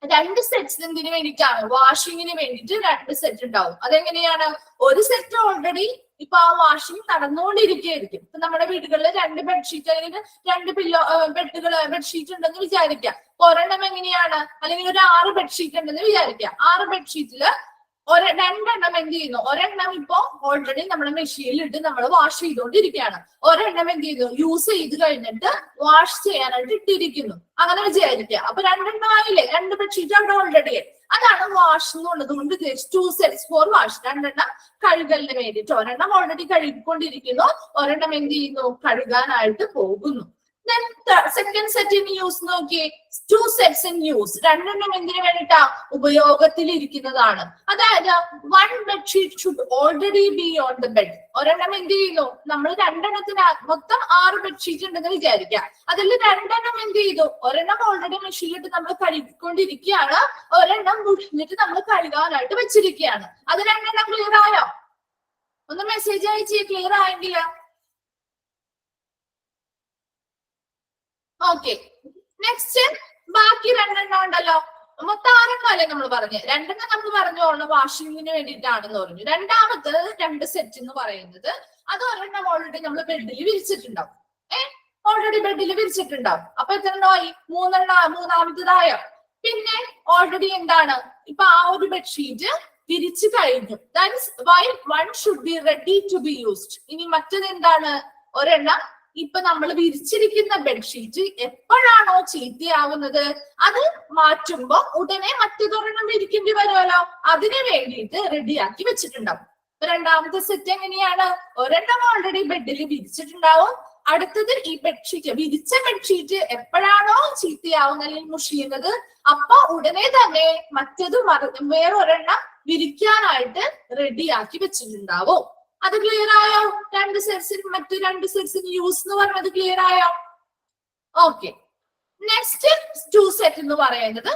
2 സെറ്റ്സ് എന്തിനു വേണ്ടിയിട്ടാണ്? വാഷിങ്ങിന് വേണ്ടിയിട്ട് 2 സെറ്റ് ഉണ്ടാവും. അതെങ്ങനെയാണ്? ഒരു സെറ്റ് ഓൾറെഡി ഇപ്പൊ ആ വാഷിംഗ് നടന്നുകൊണ്ടിരിക്കുകയായിരിക്കും. ഇപ്പൊ നമ്മുടെ വീടുകളിൽ 2 ബെഡ്ഷീറ്റ് അല്ലെങ്കിൽ 2 പില്ലോ ബെഡ്ഷീറ്റ് ഉണ്ടെന്ന് വിചാരിക്കാം. ഒരെണ്ണം എങ്ങനെയാണ്? അല്ലെങ്കിൽ ഒരു 6 ബെഡ്ഷീറ്റ് ഉണ്ടെന്ന് വിചാരിക്കാം. 6 ബെഡ്ഷീറ്റില് 2 എണ്ണം എന്ത് ചെയ്യുന്നു? ഒരെണ്ണം ഇപ്പൊ ഓൾറെഡി നമ്മുടെ മെഷീനിൽ ഇട്ട് നമ്മൾ വാഷ് ചെയ്തുകൊണ്ടിരിക്കുകയാണ്. ഒരെണ്ണം എന്ത് ചെയ്യുന്നു? യൂസ് ചെയ്ത് കഴിഞ്ഞിട്ട് വാഷ് ചെയ്യാനായിട്ട് ഇട്ടിരിക്കുന്നു. അങ്ങനെ വിചാരിക്കുക. അപ്പൊ 2 എണ്ണം ആയില്ലേ? 2 ബെഡ്ഷീറ്റ് അവിടെ ഓൾറെഡി. അതാണ് വാഷ് എന്നുള്ളത് കൊണ്ട് 2 സെറ്റ്സ് ഫോർ വാഷ്. 2 എണ്ണം കഴുകലിന് വേണ്ടിയിട്ട്. ഒരെണ്ണം ഓൾറെഡി കഴുകിക്കൊണ്ടിരിക്കുന്നു, ഒരെണ്ണം എന്ത് ചെയ്യുന്നു? കഴുകാനായിട്ട് പോകുന്നു. സെക്കൻഡ് സെറ്റ് ഇൻ യൂസ് നോക്കിയേ. 2 സെറ്റ്സ് ഇൻ യൂസ്. 2 എണ്ണം എന്തിനു വേണ്ടിയിട്ടാ? ഉപയോഗത്തിൽ ഇരിക്കുന്നതാണ്. അതായത് 1 bedsheet should already B on the bed. ഒരെണ്ണം എന്ത് ചെയ്യുന്നു? നമ്മൾ 2 എണ്ണത്തിന് മൊത്തം 6 ബെഡ്ഷീറ്റ് ഉണ്ടെന്ന് വിചാരിക്കാം. അതിൽ 2 എണ്ണം എന്ത് ചെയ്തു? ഒരെണ്ണം ഓൾറെഡി മെഷീനിലിട്ട് നമ്മൾ കഴുകിക്കൊണ്ടിരിക്കുകയാണ്, ഒരെണ്ണം മുഷിഞ്ഞിട്ട് നമ്മൾ കഴുകാനായിട്ട് വെച്ചിരിക്കുകയാണ്. അത് 2 എണ്ണം ക്ലിയർ ആയോ? ഒന്ന് മെസ്സേജ് അയച്ചേ ക്ലിയർ ആയെങ്കില. ഓക്കെ, നെക്സ്റ്റ് ബാക്കി 2 എണ്ണം ഉണ്ടല്ലോ. മൊത്തം 6 എണ്ണം അല്ലേ നമ്മൾ പറഞ്ഞു? 2 എണ്ണം നമ്മൾ പറഞ്ഞു വാഷിങ്ങിന് വേണ്ടിയിട്ടാണെന്ന് പറഞ്ഞു. രണ്ടാമത്തത് 2 സെറ്റ് എന്ന് പറയുന്നത് അത് ഒരെണ്ണം ഓൾറെഡി നമ്മൾ ബെഡിൽ വിരിച്ചിട്ടുണ്ടാവും. ഓൾറെഡി ബെഡിൽ വിരിച്ചിട്ടുണ്ടാവും. അപ്പൊ എത്ര എണ്ണമായി? 3 എണ്ണം. മൂന്നാമത്തതായോ? പിന്നെ ഓൾറെഡി എന്താണ്? ഇപ്പൊ ആ ഒരു ബെഡ്ഷീറ്റ് വിരിച്ചു കഴിഞ്ഞു. That's why 1 should be ready to be used. ഇനി മറ്റത് എന്താണ്? ഒരെണ്ണം ഇപ്പൊ നമ്മൾ വിരിച്ചിരിക്കുന്ന ബെഡ്ഷീറ്റ് എപ്പോഴാണോ ചീത്തയാവുന്നത് അത് മാറ്റുമ്പോ ഉടനെ മറ്റൊരെണ്ണം വിരിക്കേണ്ടി വരുമല്ലോ. അതിനു വേണ്ടിയിട്ട് റെഡിയാക്കി വെച്ചിട്ടുണ്ടാവും. രണ്ടാമത്തെ സെറ്റ് എങ്ങനെയാണ്? ഒരെണ്ണം ഓൾറെഡി ബെഡിൽ വിരിച്ചിട്ടുണ്ടാവും. അടുത്തത് ഈ ബെഡ്ഷീറ്റ്, വിരിച്ച ബെഡ്ഷീറ്റ് എപ്പോഴാണോ ചീത്തയാവുന്നത് അല്ലെങ്കിൽ മുഷിയുന്നത് അപ്പൊ ഉടനെ തന്നെ മറ്റത് വേറൊരെണ്ണം വിരിക്കാനായിട്ട് റെഡിയാക്കി വെച്ചിട്ടുണ്ടാവും. അത് ക്ലിയർ ആയോ? 2 സെറ്റ്സിന് മറ്റു 2 സെറ്റ്സിന് യൂസ് എന്ന് പറഞ്ഞത് ക്ലിയർ ആയോ? ഓക്കെ, നെക്സ്റ്റ് 2 സെറ്റ് എന്ന് പറയുന്നത്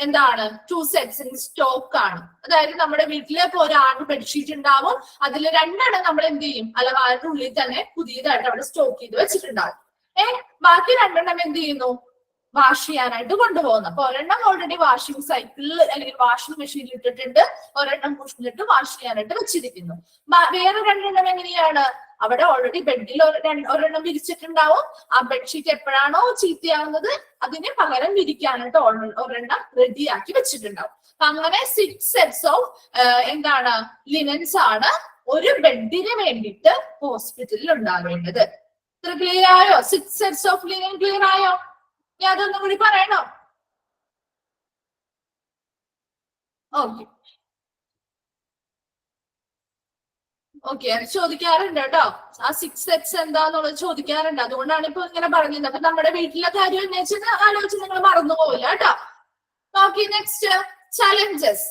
എന്താണ്? 2 സെറ്റ്സ് ഇൻ സ്റ്റോക്ക് ആണ്. അതായത് നമ്മുടെ വീട്ടില് ഇപ്പൊ ഒരു 6 ബെഡ്ഷീറ്റ് ഉണ്ടാവും. അതിൽ 2 എണ്ണം നമ്മൾ എന്ത് ചെയ്യും? അലമാരയുടെ ഉള്ളിൽ തന്നെ പുതിയതായിട്ട് അവിടെ സ്റ്റോക്ക് ചെയ്ത് വെച്ചിട്ടുണ്ടാവും. ബാക്കി 2 എണ്ണം എന്ത് ചെയ്യുന്നു? വാഷ് ചെയ്യാനായിട്ട് കൊണ്ടുപോകുന്നു. അപ്പൊ ഒരെണ്ണം ഓൾറെഡി വാഷിംഗ് സൈക്കിളിൽ അല്ലെങ്കിൽ വാഷിംഗ് മെഷീനിൽ ഇട്ടിട്ടുണ്ട്, ഒരെണ്ണം മുഷിഞ്ഞിട്ട് വാഷ് ചെയ്യാനായിട്ട് വെച്ചിരിക്കുന്നു. വേറെ 2 എണ്ണം എങ്ങനെയാണ്? അവിടെ ഓൾറെഡി ബെഡിൽ ഒരെണ്ണം വിരിച്ചിട്ടുണ്ടാവും. ആ ബെഡ്ഷീറ്റ് എപ്പോഴാണോ ചീത്തയാവുന്നത് അതിന് പകരം വിരിക്കാനായിട്ട് ഒരെണ്ണം റെഡിയാക്കി വെച്ചിട്ടുണ്ടാവും. അപ്പൊ അങ്ങനെ 6 സെറ്റ്സ് ഓഫ് എന്താണ്? ലിനൻസ് ആണ് ഒരു ബെഡിന് വേണ്ടിയിട്ട് ഹോസ്പിറ്റലിൽ ഉണ്ടാവേണ്ടത്. ക്ലിയർ ആയോ? 6 സെറ്റ്സ് ഓഫ് ലിനൻ ക്ലിയർ ആയോ? ഇനി അതൊന്നും കൂടി പറയണോ? ഓക്കെ ഓക്കെ, അത് ചോദിക്കാറുണ്ട് കേട്ടോ. ആ 6X എന്താന്നുള്ളത് ചോദിക്കാറുണ്ട്. അതുകൊണ്ടാണ് ഇപ്പൊ ഇങ്ങനെ പറഞ്ഞത്. അപ്പൊ നമ്മുടെ വീട്ടിലെ കാര്യം അന്വേഷിച്ച് ആലോചിച്ച് നിങ്ങൾ മറന്നു പോവില്ല കേട്ടോ. Okay, next challenges.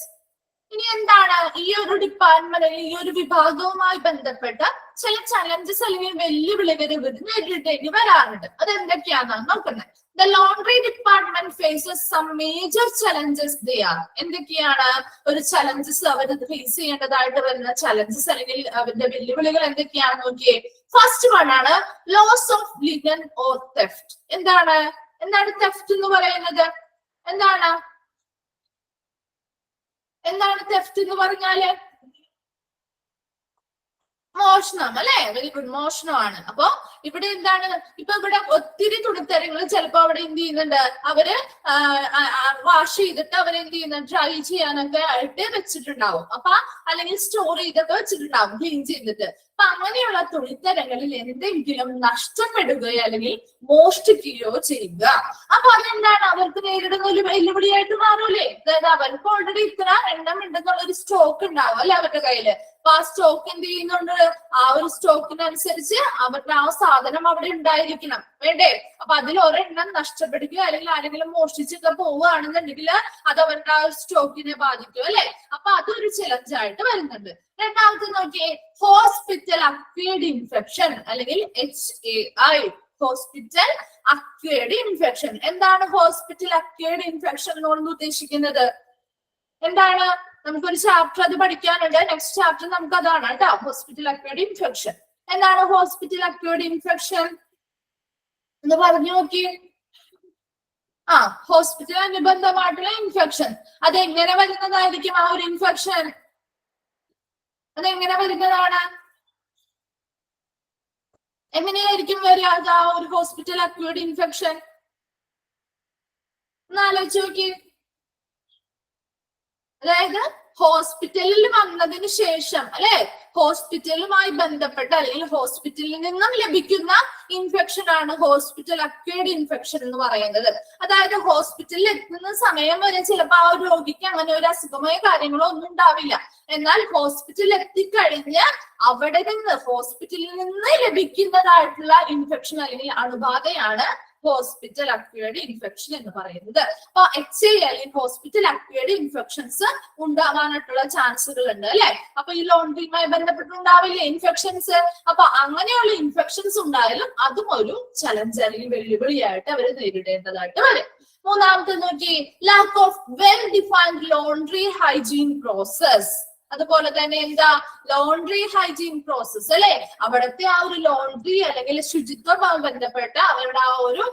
ഇനി എന്താണ് ഈ ഒരു ഡിപ്പാർട്ട്മെന്റ് അല്ലെങ്കിൽ ഈ ഒരു വിഭാഗവുമായി ബന്ധപ്പെട്ട ചില ചലഞ്ചസ് അല്ലെങ്കിൽ വെല്ലുവിളികൾ ഇവർ നേരിട്ടേക്ക് വരാറുണ്ട്. അത് എന്തൊക്കെയാണെന്നാണ് നോക്കുന്നത്. The laundry department faces some major challenges there. എന്തൊക്കെയാണ് ഒരു ചലഞ്ചസ് അവർ ഫേസ് ചെയ്യേണ്ടതായിട്ട് വരുന്ന ചലഞ്ചസ് അല്ലെങ്കിൽ അവരുടെ വെല്ലുവിളികൾ എന്തൊക്കെയാണെന്ന് നോക്കിയേ. ഫസ്റ്റ് വൺ ആണ് loss of linen or theft. എന്താണ് തെഫ്റ്റ് എന്ന് പറയുന്നത്? എന്താണ് തെഫ്റ്റ് എന്ന് പറഞ്ഞാല്? മോഷണം അല്ലെ? വെരി ഗുഡ്, മോഷണമാണ്. അപ്പൊ ഇവിടെ എന്താണ്, ഇപ്പൊ ഇവിടെ ഒത്തിരി തുണിത്തരങ്ങൾ ചിലപ്പോ അവിടെ എന്ത് ചെയ്യുന്നുണ്ട്, അവര് വാഷ് ചെയ്തിട്ട് അവരെന്ത് ചെയ്യുന്നുണ്ട്, ഡ്രൈ ചെയ്യാനൊക്കെ ആയിട്ട് വെച്ചിട്ടുണ്ടാവും. അപ്പൊ അല്ലെങ്കിൽ സ്റ്റോർ ചെയ്തൊക്കെ വെച്ചിട്ടുണ്ടാവും ക്ലീൻ ചെയ്തിട്ട്. അപ്പൊ അങ്ങനെയുള്ള തുണിത്തരങ്ങളിൽ എന്തെങ്കിലും നഷ്ടപ്പെടുകയോ അല്ലെങ്കിൽ മോഷ്ടിക്കുകയോ ചെയ്യുക. അപ്പൊ അതെന്താണ് അവർക്ക് നേരിടുന്ന ഒരു വെല്ലുവിളിയായിട്ട് മാറൂലേ? അതായത് അവർക്ക് ഓൾറെഡി ഇത്ര എണ്ണം ഉണ്ടെന്നുള്ള ഒരു സ്റ്റോക്ക് ഉണ്ടാവും അല്ലെ അവരുടെ കയ്യില്. അപ്പൊ ആ സ്റ്റോക്ക് എന്ത് ചെയ്യുന്നുണ്ട്, ആ ഒരു സ്റ്റോക്കിനനുസരിച്ച് അവരുടെ ആ സാധനം അവിടെ ഉണ്ടായിരിക്കണം, വേണ്ടേ? അപ്പൊ അതിൽ ഒരെണ്ണം നഷ്ടപ്പെടുകയോ അല്ലെങ്കിൽ ആരെങ്കിലും മോഷ്ടിച്ചൊക്കെ പോവുകയാണെന്നുണ്ടെങ്കിൽ അത് അവരുടെ ആ സ്റ്റോക്കിനെ ബാധിക്കും അല്ലെ? അപ്പൊ അതൊരു ചലഞ്ചായിട്ട് വരുന്നുണ്ട്. രണ്ടാമത്തെ നോക്കിയേ, ഹോസ്പിറ്റൽ അക്വയർഡ് ഇൻഫെക്ഷൻ അല്ലെങ്കിൽ HAI, ഹോസ്പിറ്റൽ അക്വയർഡ് ഇൻഫെക്ഷൻ. എന്താണ് ഹോസ്പിറ്റൽ അക്വയർഡ് ഇൻഫെക്ഷൻ കൊണ്ട് ഉദ്ദേശിക്കുന്നത്? എന്താണ്? നമുക്കൊരു ചാപ്റ്റർ അത് പഠിക്കാനുണ്ട്. നെക്സ്റ്റ് ചാപ്റ്റർ നമുക്ക് അതാണ് കേട്ടോ, ഹോസ്പിറ്റൽ അക്വയർഡ് ഇൻഫെക്ഷൻ. എന്താണ് ഹോസ്പിറ്റൽ അക്വയർഡ് ഇൻഫെക്ഷൻ എന്ന് പറഞ്ഞു നോക്കി. ഹോസ്പിറ്റൽ അനുബന്ധമായിട്ടുള്ള ഇൻഫെക്ഷൻ. അതെങ്ങനെ വരുന്നതായിരിക്കും ആ ഒരു ഇൻഫെക്ഷൻ? അതെങ്ങനെ വരുന്നതാണ്? എങ്ങനെയായിരിക്കും വരിക ആ ഒരു ഹോസ്പിറ്റൽ അക്വയർഡ് ഇൻഫെക്ഷൻ? ഒന്ന് ആലോചിച്ച് നോക്കി. അതായത് ഹോസ്പിറ്റലിൽ വന്നതിന് ശേഷം അല്ലെ, ഹോസ്പിറ്റലുമായി ബന്ധപ്പെട്ട അല്ലെങ്കിൽ ഹോസ്പിറ്റലിൽ നിന്നും ലഭിക്കുന്ന ഇൻഫെക്ഷൻ ആണ് ഹോസ്പിറ്റൽ അക്വയർഡ് ഇൻഫെക്ഷൻ എന്ന് പറയുന്നത്. അതായത് ഹോസ്പിറ്റലിൽ എത്തുന്ന സമയം വരെ ചിലപ്പോൾ ആ ഒരു രോഗിക്ക് അങ്ങനെ ഒരു അസുഖമോ കാര്യങ്ങളോ ഒന്നും ഉണ്ടാവില്ല. എന്നാൽ ഹോസ്പിറ്റലിൽ എത്തിക്കഴിഞ്ഞ് അവിടെ നിന്ന് ഹോസ്പിറ്റലിൽ നിന്ന് ലഭിക്കുന്നതായിട്ടുള്ള ഇൻഫെക്ഷൻ അല്ലെങ്കിൽ അണുബാധയാണ് ഹോസ്പിറ്റൽ അക്വയർഡ് ഇൻഫെക്ഷൻ എന്ന് പറയുന്നത്. അപ്പൊ HAI അല്ലെങ്കിൽ ഹോസ്പിറ്റൽ അക്വയർഡ് ഇൻഫെക്ഷൻസ് ഉണ്ടാവാനായിട്ടുള്ള ചാൻസുകൾ ഉണ്ട് അല്ലെ? അപ്പൊ ഈ ലോണ്ടറിയുമായി ബന്ധപ്പെട്ടുണ്ടാവില്ലേ ഇൻഫെക്ഷൻസ്? അപ്പൊ അങ്ങനെയുള്ള ഇൻഫെക്ഷൻസ് ഉണ്ടായാലും അതും ഒരു ചലഞ്ച് അല്ലെങ്കിൽ വെല്ലുവിളിയായിട്ട് അവർ നേരിടേണ്ടതായിട്ട് വരും. മൂന്നാമത്തെ നോക്കി, lack of well defined laundry hygiene process. അതുപോലെ തന്നെ എന്താ ലോണ്ടറി ഹൈജീൻ പ്രോസസ് അല്ലെ? അവിടുത്തെ ആ ഒരു ലോണ്ടറി അല്ലെങ്കിൽ ശുചിത്വവുമായി ബന്ധപ്പെട്ട് അവരുടെ ആ ഒരു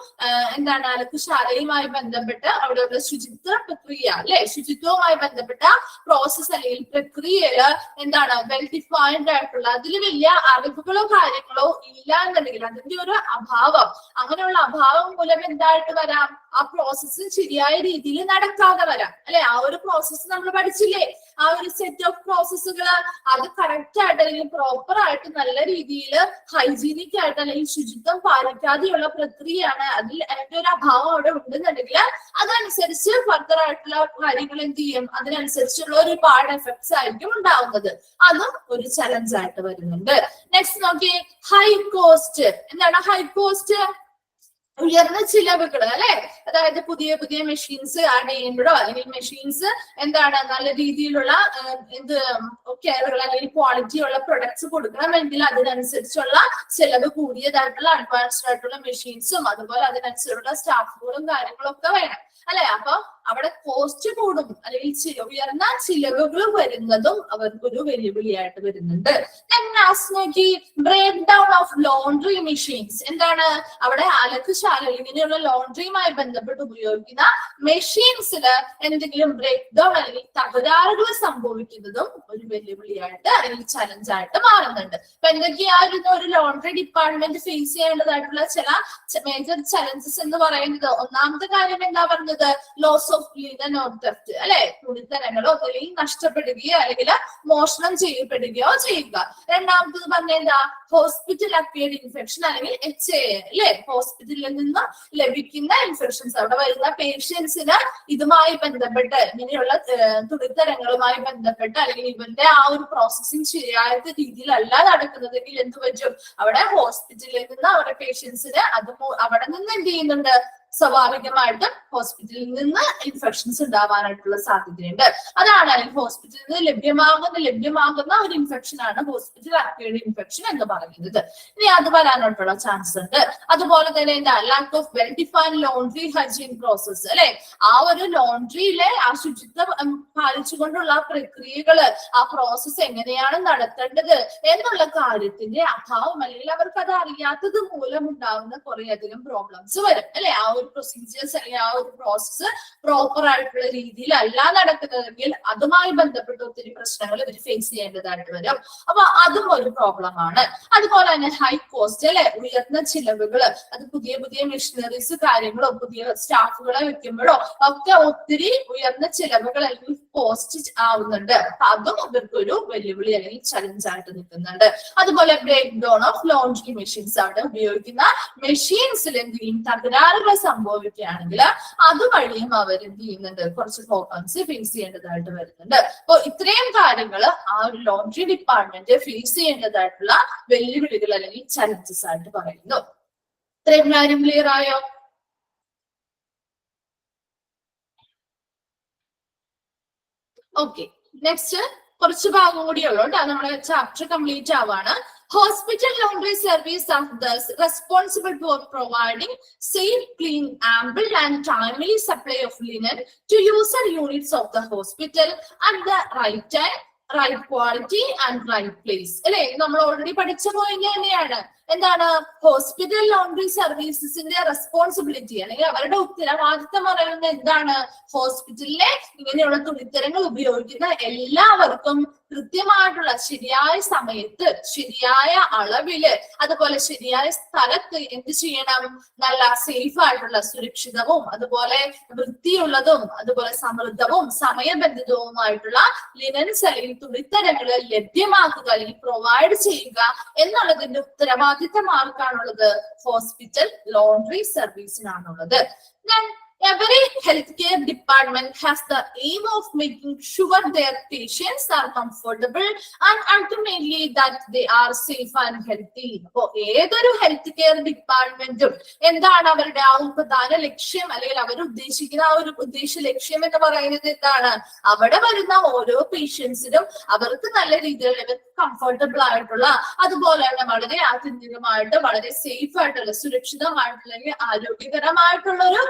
എന്താണ് അലക്കുശാലയുമായി ബന്ധപ്പെട്ട് അവിടെയുള്ള ശുചിത്വ പ്രക്രിയ അല്ലെ, ശുചിത്വവുമായി ബന്ധപ്പെട്ട പ്രോസസ് അല്ലെങ്കിൽ പ്രക്രിയയില് എന്താണ് വെൽ ഡിഫൈൻഡ് ആയിട്ടുള്ള അതിൽ വലിയ അറിവുകളോ കാര്യങ്ങളോ ഇല്ല എന്നുണ്ടെങ്കിൽ അതിന്റെ ഒരു അഭാവം, അങ്ങനെയുള്ള അഭാവം മൂലം എന്തായിട്ട് വരാം, ആ പ്രോസസ്സ് ശരിയായ രീതിയിൽ നടക്കാതെ വരാം അല്ലെ? ആ ഒരു പ്രോസസ്സ് നമ്മൾ പഠിച്ചില്ലേ, ആ ഒരു സെറ്റ് ഓഫ് പ്രോസസ്സുകൾ അത് കറക്റ്റ് ആയിട്ട് അല്ലെങ്കിൽ പ്രോപ്പർ ആയിട്ട് നല്ല രീതിയിൽ ഹൈജീനിക് ആയിട്ട് അല്ലെങ്കിൽ ശുചിത്വം പാലിക്കാതെയുള്ള പ്രക്രിയയാണ്. അതിൽ അതിന്റെ ഒരു അഭാവം അവിടെ ഉണ്ടെന്നുണ്ടെങ്കിൽ അതനുസരിച്ച് ഫർദർ ആയിട്ടുള്ള കാര്യങ്ങൾ എന്ത് ചെയ്യും, അതിനനുസരിച്ചുള്ള ഒരുപാട് എഫക്ട്സ് ആയിരിക്കും ഉണ്ടാവുന്നത്. അതും ഒരു ചലഞ്ച് ആയിട്ട് വരുന്നുണ്ട്. നെക്സ്റ്റ് നോക്കിയേ, ഹൈ കോസ്റ്റ്. എന്താണ് ഹൈ കോസ്റ്റ്? ഉയർന്ന ചിലവുകൾ അല്ലെ? അതായത് പുതിയ പുതിയ മെഷീൻസ് ആഡ് ചെയ്യുമ്പോഴോ അല്ലെങ്കിൽ മെഷീൻസ് എന്താണ് നല്ല രീതിയിലുള്ള എന്ത് കെയറുകൾ അല്ലെങ്കിൽ ക്വാളിറ്റി ഉള്ള പ്രൊഡക്ട്സ് കൊടുക്കണമെങ്കിൽ അതിനനുസരിച്ചുള്ള ചിലവ് കൂടിയതായിട്ടുള്ള അഡ്വാൻസ്ഡ് ആയിട്ടുള്ള മെഷീൻസും അതുപോലെ അതിനനുസരിച്ചുള്ള സ്റ്റാഫുകളും കാര്യങ്ങളും ഒക്കെ വേണം അല്ലെ? അപ്പൊ അവിടെ കോസ്റ്റ് കൂടും അല്ലെങ്കിൽ ഉയർന്ന ചിലവുകൾ വരുന്നതും അവർക്കൊരു വെല്ലുവിളിയായിട്ട് വരുന്നുണ്ട്. Breakdown of laundry machines. എന്താണ് അവിടെ അലക്കുശാല ഇങ്ങനെയുള്ള ലോണ്ടറിയുമായി ബന്ധപ്പെട്ട് ഉപയോഗിക്കുന്ന മെഷീൻസില് എന്തെങ്കിലും ബ്രേക്ക് ഡൗൺ അല്ലെങ്കിൽ തകരാറുകൾ സംഭവിക്കുന്നതും ഒരു വെല്ലുവിളിയായിട്ട് അല്ലെങ്കിൽ ചലഞ്ചായിട്ട് മാറുന്നുണ്ട്. അപ്പൊ എന്തൊക്കെയായിരുന്നു ഒരു ലോണ്ടറി ഡിപ്പാർട്ട്മെന്റ് ഫേസ് ചെയ്യേണ്ടതായിട്ടുള്ള ചില മേജർ ചലഞ്ചസ് എന്ന് പറയുന്നത്? ഒന്നാമത്തെ കാര്യം എന്താ പറഞ്ഞത്? Loss of linen or theft അല്ലെ? തുണിത്തരങ്ങളോ അല്ലെങ്കിൽ നഷ്ടപ്പെടുകയോ അല്ലെങ്കിൽ മോഷണം ചെയ്യപ്പെടുകയോ ചെയ്യുക. രണ്ടാമത്തത് പറഞ്ഞ എന്താ? ഹോസ്പിറ്റൽ അക്വയർഡ് ഇൻഫെക്ഷൻ അല്ലെങ്കിൽ HAI അല്ലെ? ഹോസ്പിറ്റലിൽ നിന്ന് ലഭിക്കുന്ന ഇൻഫെക്ഷൻസ്, അവിടെ വരുന്ന പേഷ്യൻസിന് ഇതുമായി ബന്ധപ്പെട്ട് ഇങ്ങനെയുള്ള തുണിത്തരങ്ങളുമായി ബന്ധപ്പെട്ട് അല്ലെങ്കിൽ ഇവന്റെ ആ ഒരു പ്രോസസ്സിംഗ് ശരിയായ രീതിയിലല്ല നടക്കുന്നതെങ്കിൽ എന്ത് പറ്റും? അവിടെ ഹോസ്പിറ്റലിൽ നിന്ന് അവരുടെ പേഷ്യൻസിന് അവിടെ നിന്ന് എന്ത് ചെയ്യുന്നുണ്ട്? സ്വാഭാവികമായിട്ടും ഹോസ്പിറ്റലിൽ നിന്ന് ഇൻഫെക്ഷൻസ് ഉണ്ടാവാനായിട്ടുള്ള സാധ്യതയുണ്ട്. അതാണ് അല്ലെങ്കിൽ ഹോസ്പിറ്റലിൽ നിന്ന് ലഭ്യമാകുന്ന ഒരു ഇൻഫെക്ഷൻ ആണ് ഹോസ്പിറ്റൽ അക്വയർഡ് ഇൻഫെക്ഷൻ എന്ന് പറയുന്നത്. ഇനി അത് വരാനായിട്ടുള്ള ചാൻസ് ഉണ്ട്. അതുപോലെ തന്നെ എന്താ? Lack of well defined laundry hygiene process, അല്ലെ? ആ ഒരു ലോണ്ട്രിയിലെ ആ ശുചിത്വം പാലിച്ചുകൊണ്ടുള്ള പ്രക്രിയകള്, ആ പ്രോസസ്സ് എങ്ങനെയാണ് നടത്തേണ്ടത് എന്നുള്ള കാര്യത്തിന്റെ അഭാവം അല്ലെങ്കിൽ അവർക്ക് അത് അറിയാത്തത് മൂലം ഉണ്ടാകുന്ന കുറേയധികം പ്രോബ്ലംസ് വരും, അല്ലെ? ആ ഒരു പ്രൊസീജിയേഴ്സ് അല്ലെങ്കിൽ ആ ഒരു പ്രോസസ്സ് പ്രോപ്പർ ആയിട്ടുള്ള രീതിയിലല്ല നടക്കുന്നതെങ്കിൽ അതുമായി ബന്ധപ്പെട്ട് ഒത്തിരി പ്രശ്നങ്ങൾ ഇവർ ഫേസ് ചെയ്യേണ്ടതായിട്ട് വരും. അപ്പൊ അതും ഒരു പ്രോബ്ലം ആണ്. അതുപോലെ തന്നെ ഹൈ കോസ്റ്റ്, അല്ലെ? ഉയർന്ന ചിലവുകൾ, അത് പുതിയ പുതിയ മെഷീനറീസ് കാര്യങ്ങളോ പുതിയ സ്റ്റാഫുകളെ വെക്കുമ്പോഴോ ഒക്കെ ഒത്തിരി ഉയർന്ന ചിലവുകൾ അല്ലെങ്കിൽ കോസ്റ്റ് ആവുന്നുണ്ട്. അപ്പൊ അതും ഇവർക്കൊരു വെല്ലുവിളി അല്ലെങ്കിൽ ചലഞ്ച് ആയിട്ട് നിൽക്കുന്നുണ്ട്. അതുപോലെ breakdown of laundry machines, അവിടെ ഉപയോഗിക്കുന്ന മെഷീൻസിൽ എന്തെങ്കിലും തകരാറുകൾ സംഭവിക്കുകയാണെങ്കിൽ അതുവഴിയും അവർ എന്ത് ചെയ്യുന്നുണ്ട്? കുറച്ച് പ്രോബ്ലംസ് ഫേസ് ചെയ്യേണ്ടതായിട്ട് വരുന്നുണ്ട്. അപ്പൊ ഇത്രയും കാര്യങ്ങൾ ആ ഒരു ലോണ്ട്രി ഡിപ്പാർട്ട്മെന്റ് ഫേസ് ചെയ്യേണ്ടതായിട്ടുള്ള വെല്ലുവിളികൾ അല്ലെങ്കിൽ ചലഞ്ചസ് ആയിട്ട് പറയുന്നു. ഇത്രയും കാര്യം ക്ലിയർ ആയോ? ഓക്കെ, നെക്സ്റ്റ് കുറച്ച് ഭാഗം കൂടിയുള്ളൂ കേട്ടോ, നമ്മുടെ ചാപ്റ്റർ കംപ്ലീറ്റ് ആവാണ്. Hospital laundry service are thus responsible for providing safe, clean, ample and timely supply of linen to user units of the hospital at the right time, right quality and right place. അല്ലെ? നമ്മൾ ഓൾറെഡി പഠിച്ച പോയിന്റ് തന്നെയാണ്. എന്താണ്? ഹോസ്പിറ്റൽ ലോണ്ട്രി സർവീസസിന്റെ റെസ്പോൺസിബിലിറ്റി അല്ലെങ്കിൽ അവരുടെ ഉത്തരവാദിത്തം പറയുന്നത് എന്താണ്? ഹോസ്പിറ്റലിലെ ഇങ്ങനെയുള്ള തുണിത്തരങ്ങൾ ഉപയോഗിക്കുന്ന എല്ലാവർക്കും കൃത്യമായിട്ടുള്ള ശരിയായ സമയത്ത് ശരിയായ അളവില് അതുപോലെ ശരിയായ സ്ഥലത്ത് എന്ത് ചെയ്യണം? നല്ല സേഫ് ആയിട്ടുള്ള സുരക്ഷിതവും അതുപോലെ വൃത്തിയുള്ളതും അതുപോലെ സമൃദ്ധവും സമയബന്ധിതവുമായിട്ടുള്ള ലിനൻസ് അല്ലെങ്കിൽ തുണിത്തരങ്ങൾ ലഭ്യമാക്കുക അല്ലെങ്കിൽ പ്രൊവൈഡ് ചെയ്യുക എന്നുള്ളതിന്റെ ഉത്തരവാദിത്തം ആർക്കാണുള്ളത്? ഹോസ്പിറ്റൽ ലോണ്ട്രി സർവീസിനാണുള്ളത്. Every healthcare department has the aim of making sure their patients are comfortable and ultimately that they are safe and healthy. അപ്പോ ഏതൊരു ഹെൽത്ത് കെയർ ഡിപ്പാർട്ട്മെന്റും എന്താണ് അവരുടെ ആ ഒരു പ്രധാന ലക്ഷ്യം അല്ലെങ്കിൽ അവർ ഉദ്ദേശിക്കുന്ന ആ ഒരു ഉദ്ദേശ ലക്ഷ്യം എന്ന് പറയുന്നത് എന്താണ്? അവിടെ വരുന്ന ഓരോ പേഷ്യൻസിനും അവർക്ക് നല്ല രീതിയിൽ കംഫർട്ടബിൾ ആയിട്ടുള്ള അതുപോലെ തന്നെ വളരെ ആത്യന്തികമായിട്ട് വളരെ സേഫ് ആയിട്ടുള്ള സുരക്ഷിതമായിട്ടുള്ള ആരോഗ്യകരമായിട്ടുള്ള ഒരു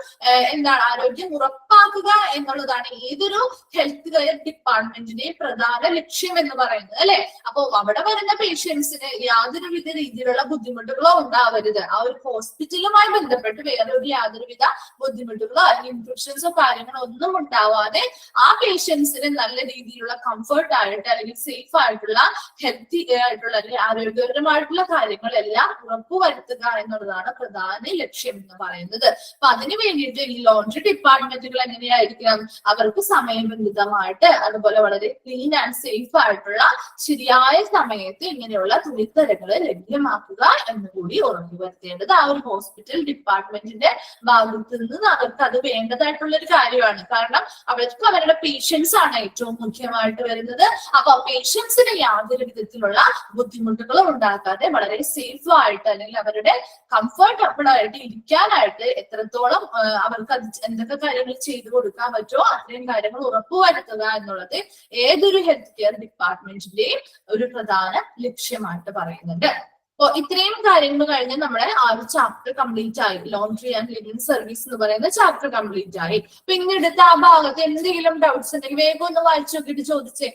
എന്താണ് ആരോഗ്യം ഉറപ്പാക്കുക എന്നുള്ളതാണ് ഏതൊരു ഹെൽത്ത് കെയർ ഡിപ്പാർട്ട്മെന്റിന്റെയും പ്രധാന ലക്ഷ്യം എന്ന് പറയുന്നത്, അല്ലെ? അപ്പൊ അവിടെ വരുന്ന പേഷ്യൻസിന് യാതൊരുവിധ രീതിയിലുള്ള ബുദ്ധിമുട്ടുകളോ ഉണ്ടാവരുത്. ആ ഒരു ഹോസ്പിറ്റലുമായി ബന്ധപ്പെട്ട് യാതൊരുവിധ ബുദ്ധിമുട്ടുകളോ അല്ലെങ്കിൽ ഇൻഫെക്ഷൻസോ കാര്യങ്ങളോ ഒന്നും ഉണ്ടാവാതെ ആ പേഷ്യൻസിന് നല്ല രീതിയിലുള്ള കംഫർട്ട് ആയിട്ട് അല്ലെങ്കിൽ സേഫ് ആയിട്ടുള്ള ഹെൽത്തി ആയിട്ടുള്ള അല്ലെങ്കിൽ ആരോഗ്യപരമായിട്ടുള്ള കാര്യങ്ങളെല്ലാം ഉറപ്പുവരുത്തുക എന്നുള്ളതാണ് പ്രധാന ലക്ഷ്യം എന്ന് പറയുന്നത്. അപ്പൊ അതിനു വേണ്ടിയിട്ട് ഈ ലോണ്ട്രി ഡിപ്പാർട്ട്മെന്റുകൾ എങ്ങനെയായിരിക്കണം? അവർക്ക് സമയബന്ധിതമായിട്ട് അതുപോലെ വളരെ ക്ലീൻ ആൻഡ് സേഫ് ആയിട്ടുള്ള ശരിയായ സമയത്ത് ഇങ്ങനെയുള്ള തുണിത്തരങ്ങൾ ലഭ്യമാക്കുക എന്നുകൂടി ഉറപ്പുവരുത്തേണ്ടത് ആ ഒരു ഹോസ്പിറ്റൽ ഡിപ്പാർട്ട്മെന്റിന്റെ ഭാഗത്ത് നിന്ന് അവർക്ക് അത് വേണ്ടതായിട്ടുള്ള ഒരു കാര്യമാണ്. കാരണം അവർക്ക് അവരുടെ പേഷ്യൻസ് ആണ് ഏറ്റവും മുഖ്യമായിട്ട് വരുന്നത്. അപ്പൊ പേഷ്യൻസിന് യാതൊരു വിധത്തിലുള്ള ബുദ്ധിമുട്ടുകളും ഉണ്ടാക്കാതെ വളരെ സേഫ് ആയിട്ട് അല്ലെങ്കിൽ അവരുടെ കംഫർട്ടബിൾ ആയിട്ട് ഇരിക്കാനായിട്ട് എത്രത്തോളം അവർക്ക് അത് എന്തൊക്കെ കാര്യങ്ങൾ ചെയ്തു കൊടുക്കാൻ പറ്റുമോ അത്രയും കാര്യങ്ങൾ ഉറപ്പുവരുത്തുക എന്നുള്ളത് ഏതൊരു ഹെൽത്ത് കെയർ ഡിപ്പാർട്ട്മെന്റിന്റെയും ഒരു പ്രധാന ലക്ഷ്യമായിട്ട് പറയുന്നുണ്ട്. അപ്പൊ ഇത്രയും കാര്യങ്ങൾ കഴിഞ്ഞ് നമ്മുടെ ആ ഒരു ചാപ്റ്റർ കംപ്ലീറ്റ് ആയി. ലോണ്ട്രി ആൻഡ് ലിനൻ സർവീസ് എന്ന് പറയുന്ന ചാപ്റ്റർ കംപ്ലീറ്റ് ആയി. അപ്പൊ ഇങ്ങെടുത്ത ആ ഭാഗത്ത് എന്തെങ്കിലും ഡൗട്ട്സ് ഉണ്ടെങ്കിൽ വേഗം ഒന്ന് വായിച്ചു നോക്കിയിട്ട് ചോദിച്ചേ.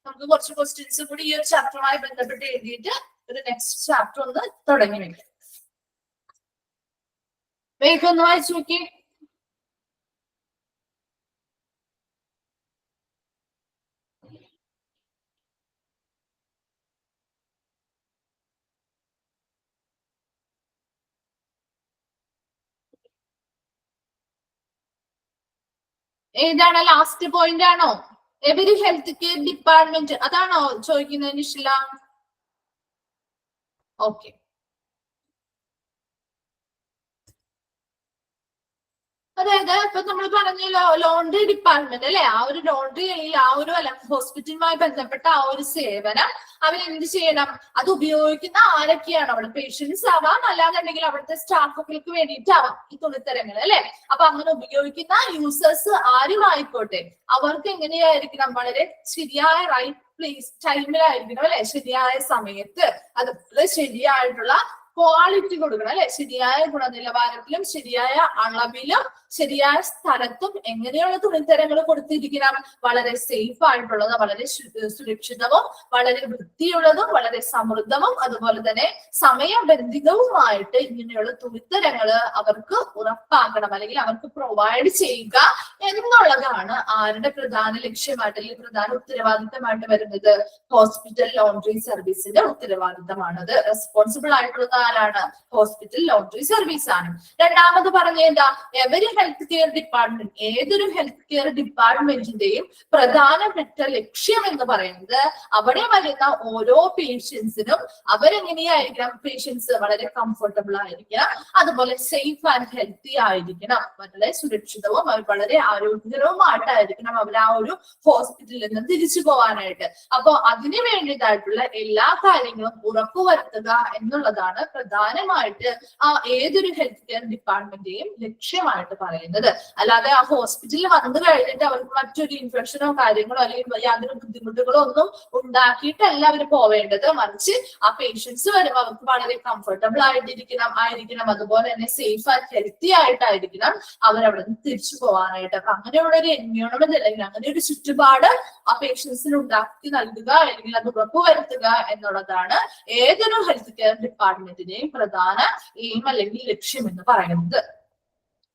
നമുക്ക് കുറച്ച് ക്വസ്റ്റ്യൻസ് കൂടി ഈ ഒരു ചാപ്റ്ററുമായി ബന്ധപ്പെട്ട് എഴുതിയിട്ട് ഒരു നെക്സ്റ്റ് ചാപ്റ്റർ ഒന്ന് തുടങ്ങി വെക്കാം. വേഗം ഒന്ന് വായിച്ചു നോക്കി. ഏതാണ്? ലാസ്റ്റ് പോയിന്റ് ആണോ? എവരി ഹെൽത്ത് കെയർ ഡിപ്പാർട്ട്മെന്റ് അതാണോ ചോദിക്കുന്നത് നിഷില? ഓക്കെ, അതായത് ഇപ്പൊ നമ്മൾ പറഞ്ഞല്ലോ ലോണ്ടറി ഡിപ്പാർട്ട്മെന്റ് അല്ലെ, ആ ഒരു ലോണ്ടറി ആ ഒരു ഹോസ്പിറ്റലുമായി ബന്ധപ്പെട്ട ആ ഒരു സേവനം അവരെന്ത് ചെയ്യണം, അത് ഉപയോഗിക്കുന്ന ആരൊക്കെയാണ്, അവിടെ പേഷ്യൻസ് ആവാം, അല്ലാന്നുണ്ടെങ്കിൽ അവിടുത്തെ സ്റ്റാഫുകൾക്ക് വേണ്ടിയിട്ടാവാം ഈ തുണിത്തരങ്ങൾ അല്ലെ. അപ്പൊ അങ്ങനെ ഉപയോഗിക്കുന്ന യൂസേഴ്സ് ആരും ആയിക്കോട്ടെ, അവർക്ക് എങ്ങനെയായിരിക്കണം, വളരെ ശരിയായ റൈറ്റ് പ്ലേസ് ടൈമിലായിരിക്കണം അല്ലെ, ശരിയായ സമയത്ത്, അതുപോലെ ശരിയായിട്ടുള്ള ക്വാളിറ്റി കൊടുക്കണം അല്ലെ, ശരിയായ ഗുണനിലവാരത്തിലും ശരിയായ അളവിലും ശരിയായ സ്ഥലത്തും എങ്ങനെയുള്ള തുണിത്തരങ്ങൾ കൊടുത്തിരിക്കണം, വളരെ സേഫ് ആയിട്ടുള്ളത്, വളരെ സുരക്ഷിതവും വളരെ വൃത്തിയുള്ളതും വളരെ സമൃദ്ധവും അതുപോലെ തന്നെ സമയബന്ധിതവുമായിട്ട് ഇങ്ങനെയുള്ള തുണിത്തരങ്ങൾ അവർക്ക് ഉറപ്പാക്കണം, അല്ലെങ്കിൽ അവർക്ക് പ്രൊവൈഡ് ചെയ്യുക എന്നുള്ളതാണ് ആരുടെ പ്രധാന ലക്ഷ്യമായിട്ട് അല്ലെങ്കിൽ പ്രധാന ഉത്തരവാദിത്തമായിട്ട് വരുന്നത്. ഹോസ്പിറ്റൽ ലോണ്ടറി സർവീസിന്റെ ഉത്തരവാദിത്തമാണത്. റെസ്പോൺസിബിൾ ആയിട്ടുള്ളത് ആരാണ്? ഹോസ്പിറ്റൽ ലോണ്ടറി സർവീസ് ആണ്. രണ്ടാമത് പറഞ്ഞ എന്താ, എവരി ഹെൽത്ത് കെയർ ഡിപ്പാർട്ട്മെന്റ്, ഏതൊരു ഹെൽത്ത് കെയർ ഡിപ്പാർട്ട്മെന്റിന്റെയും പ്രധാനപ്പെട്ട ലക്ഷ്യം എന്ന് പറയുന്നത് അവിടെ വരുന്ന ഓരോ പേഷ്യൻസിനും അവരെങ്ങനെയായിരിക്കണം, പേഷ്യൻസ് വളരെ കംഫർട്ടബിൾ ആയിരിക്കണം, അതുപോലെ സേഫ് ആൻഡ് ഹെൽത്തി ആയിരിക്കണം, വളരെ സുരക്ഷിതവും വളരെ ആരോഗ്യകരവുമായിട്ടായിരിക്കണം അവർ ആ ഒരു ഹോസ്പിറ്റലിൽ നിന്ന് തിരിച്ചു പോകാനായിട്ട്. അപ്പൊ അതിന് വേണ്ടിയതായിട്ടുള്ള എല്ലാ കാര്യങ്ങളും ഉറപ്പുവരുത്തുക എന്നുള്ളതാണ് പ്രധാനമായിട്ട് ആ ഏതൊരു ഹെൽത്ത് കെയർ ഡിപ്പാർട്ട്മെന്റിന്റെയും ലക്ഷ്യമായിട്ട് പറയുന്നത്. അല്ലാതെ ആ ഹോസ്പിറ്റലിൽ വന്നു കഴിഞ്ഞിട്ട് അവർക്ക് മറ്റൊരു ഇൻഫെക്ഷനോ കാര്യങ്ങളോ അല്ലെങ്കിൽ യാതൊരു ബുദ്ധിമുട്ടുകളോ ഒന്നും ഉണ്ടാക്കിയിട്ടല്ല അവർ പോവേണ്ടത്. മറിച്ച് ആ പേഷ്യൻസ് വരുമ്പോൾ അവർക്ക് വളരെ കംഫർട്ടബിൾ ആയിരിക്കണം, അതുപോലെ തന്നെ സേഫ് ആൻഡ് ഹെൽത്തി ആയിട്ടായിരിക്കണം അവരവിടെ നിന്ന് തിരിച്ചു പോകാനായിട്ട്. അപ്പൊ അങ്ങനെയുള്ള ഒരു എൻവയോൺമെന്റ് അല്ലെങ്കിൽ അങ്ങനെ ഒരു ചുറ്റുപാട് ആ പേഷ്യൻസിന് ഉണ്ടാക്കി നൽകുക അല്ലെങ്കിൽ അത് ഉറപ്പുവരുത്തുക എന്നുള്ളതാണ് ഏതൊരു ഹെൽത്ത് കെയർ ഡിപ്പാർട്ട്മെന്റിന്റെയും പ്രധാന എയിം അല്ലെങ്കിൽ ലക്ഷ്യം എന്ന് പറയുന്നത്.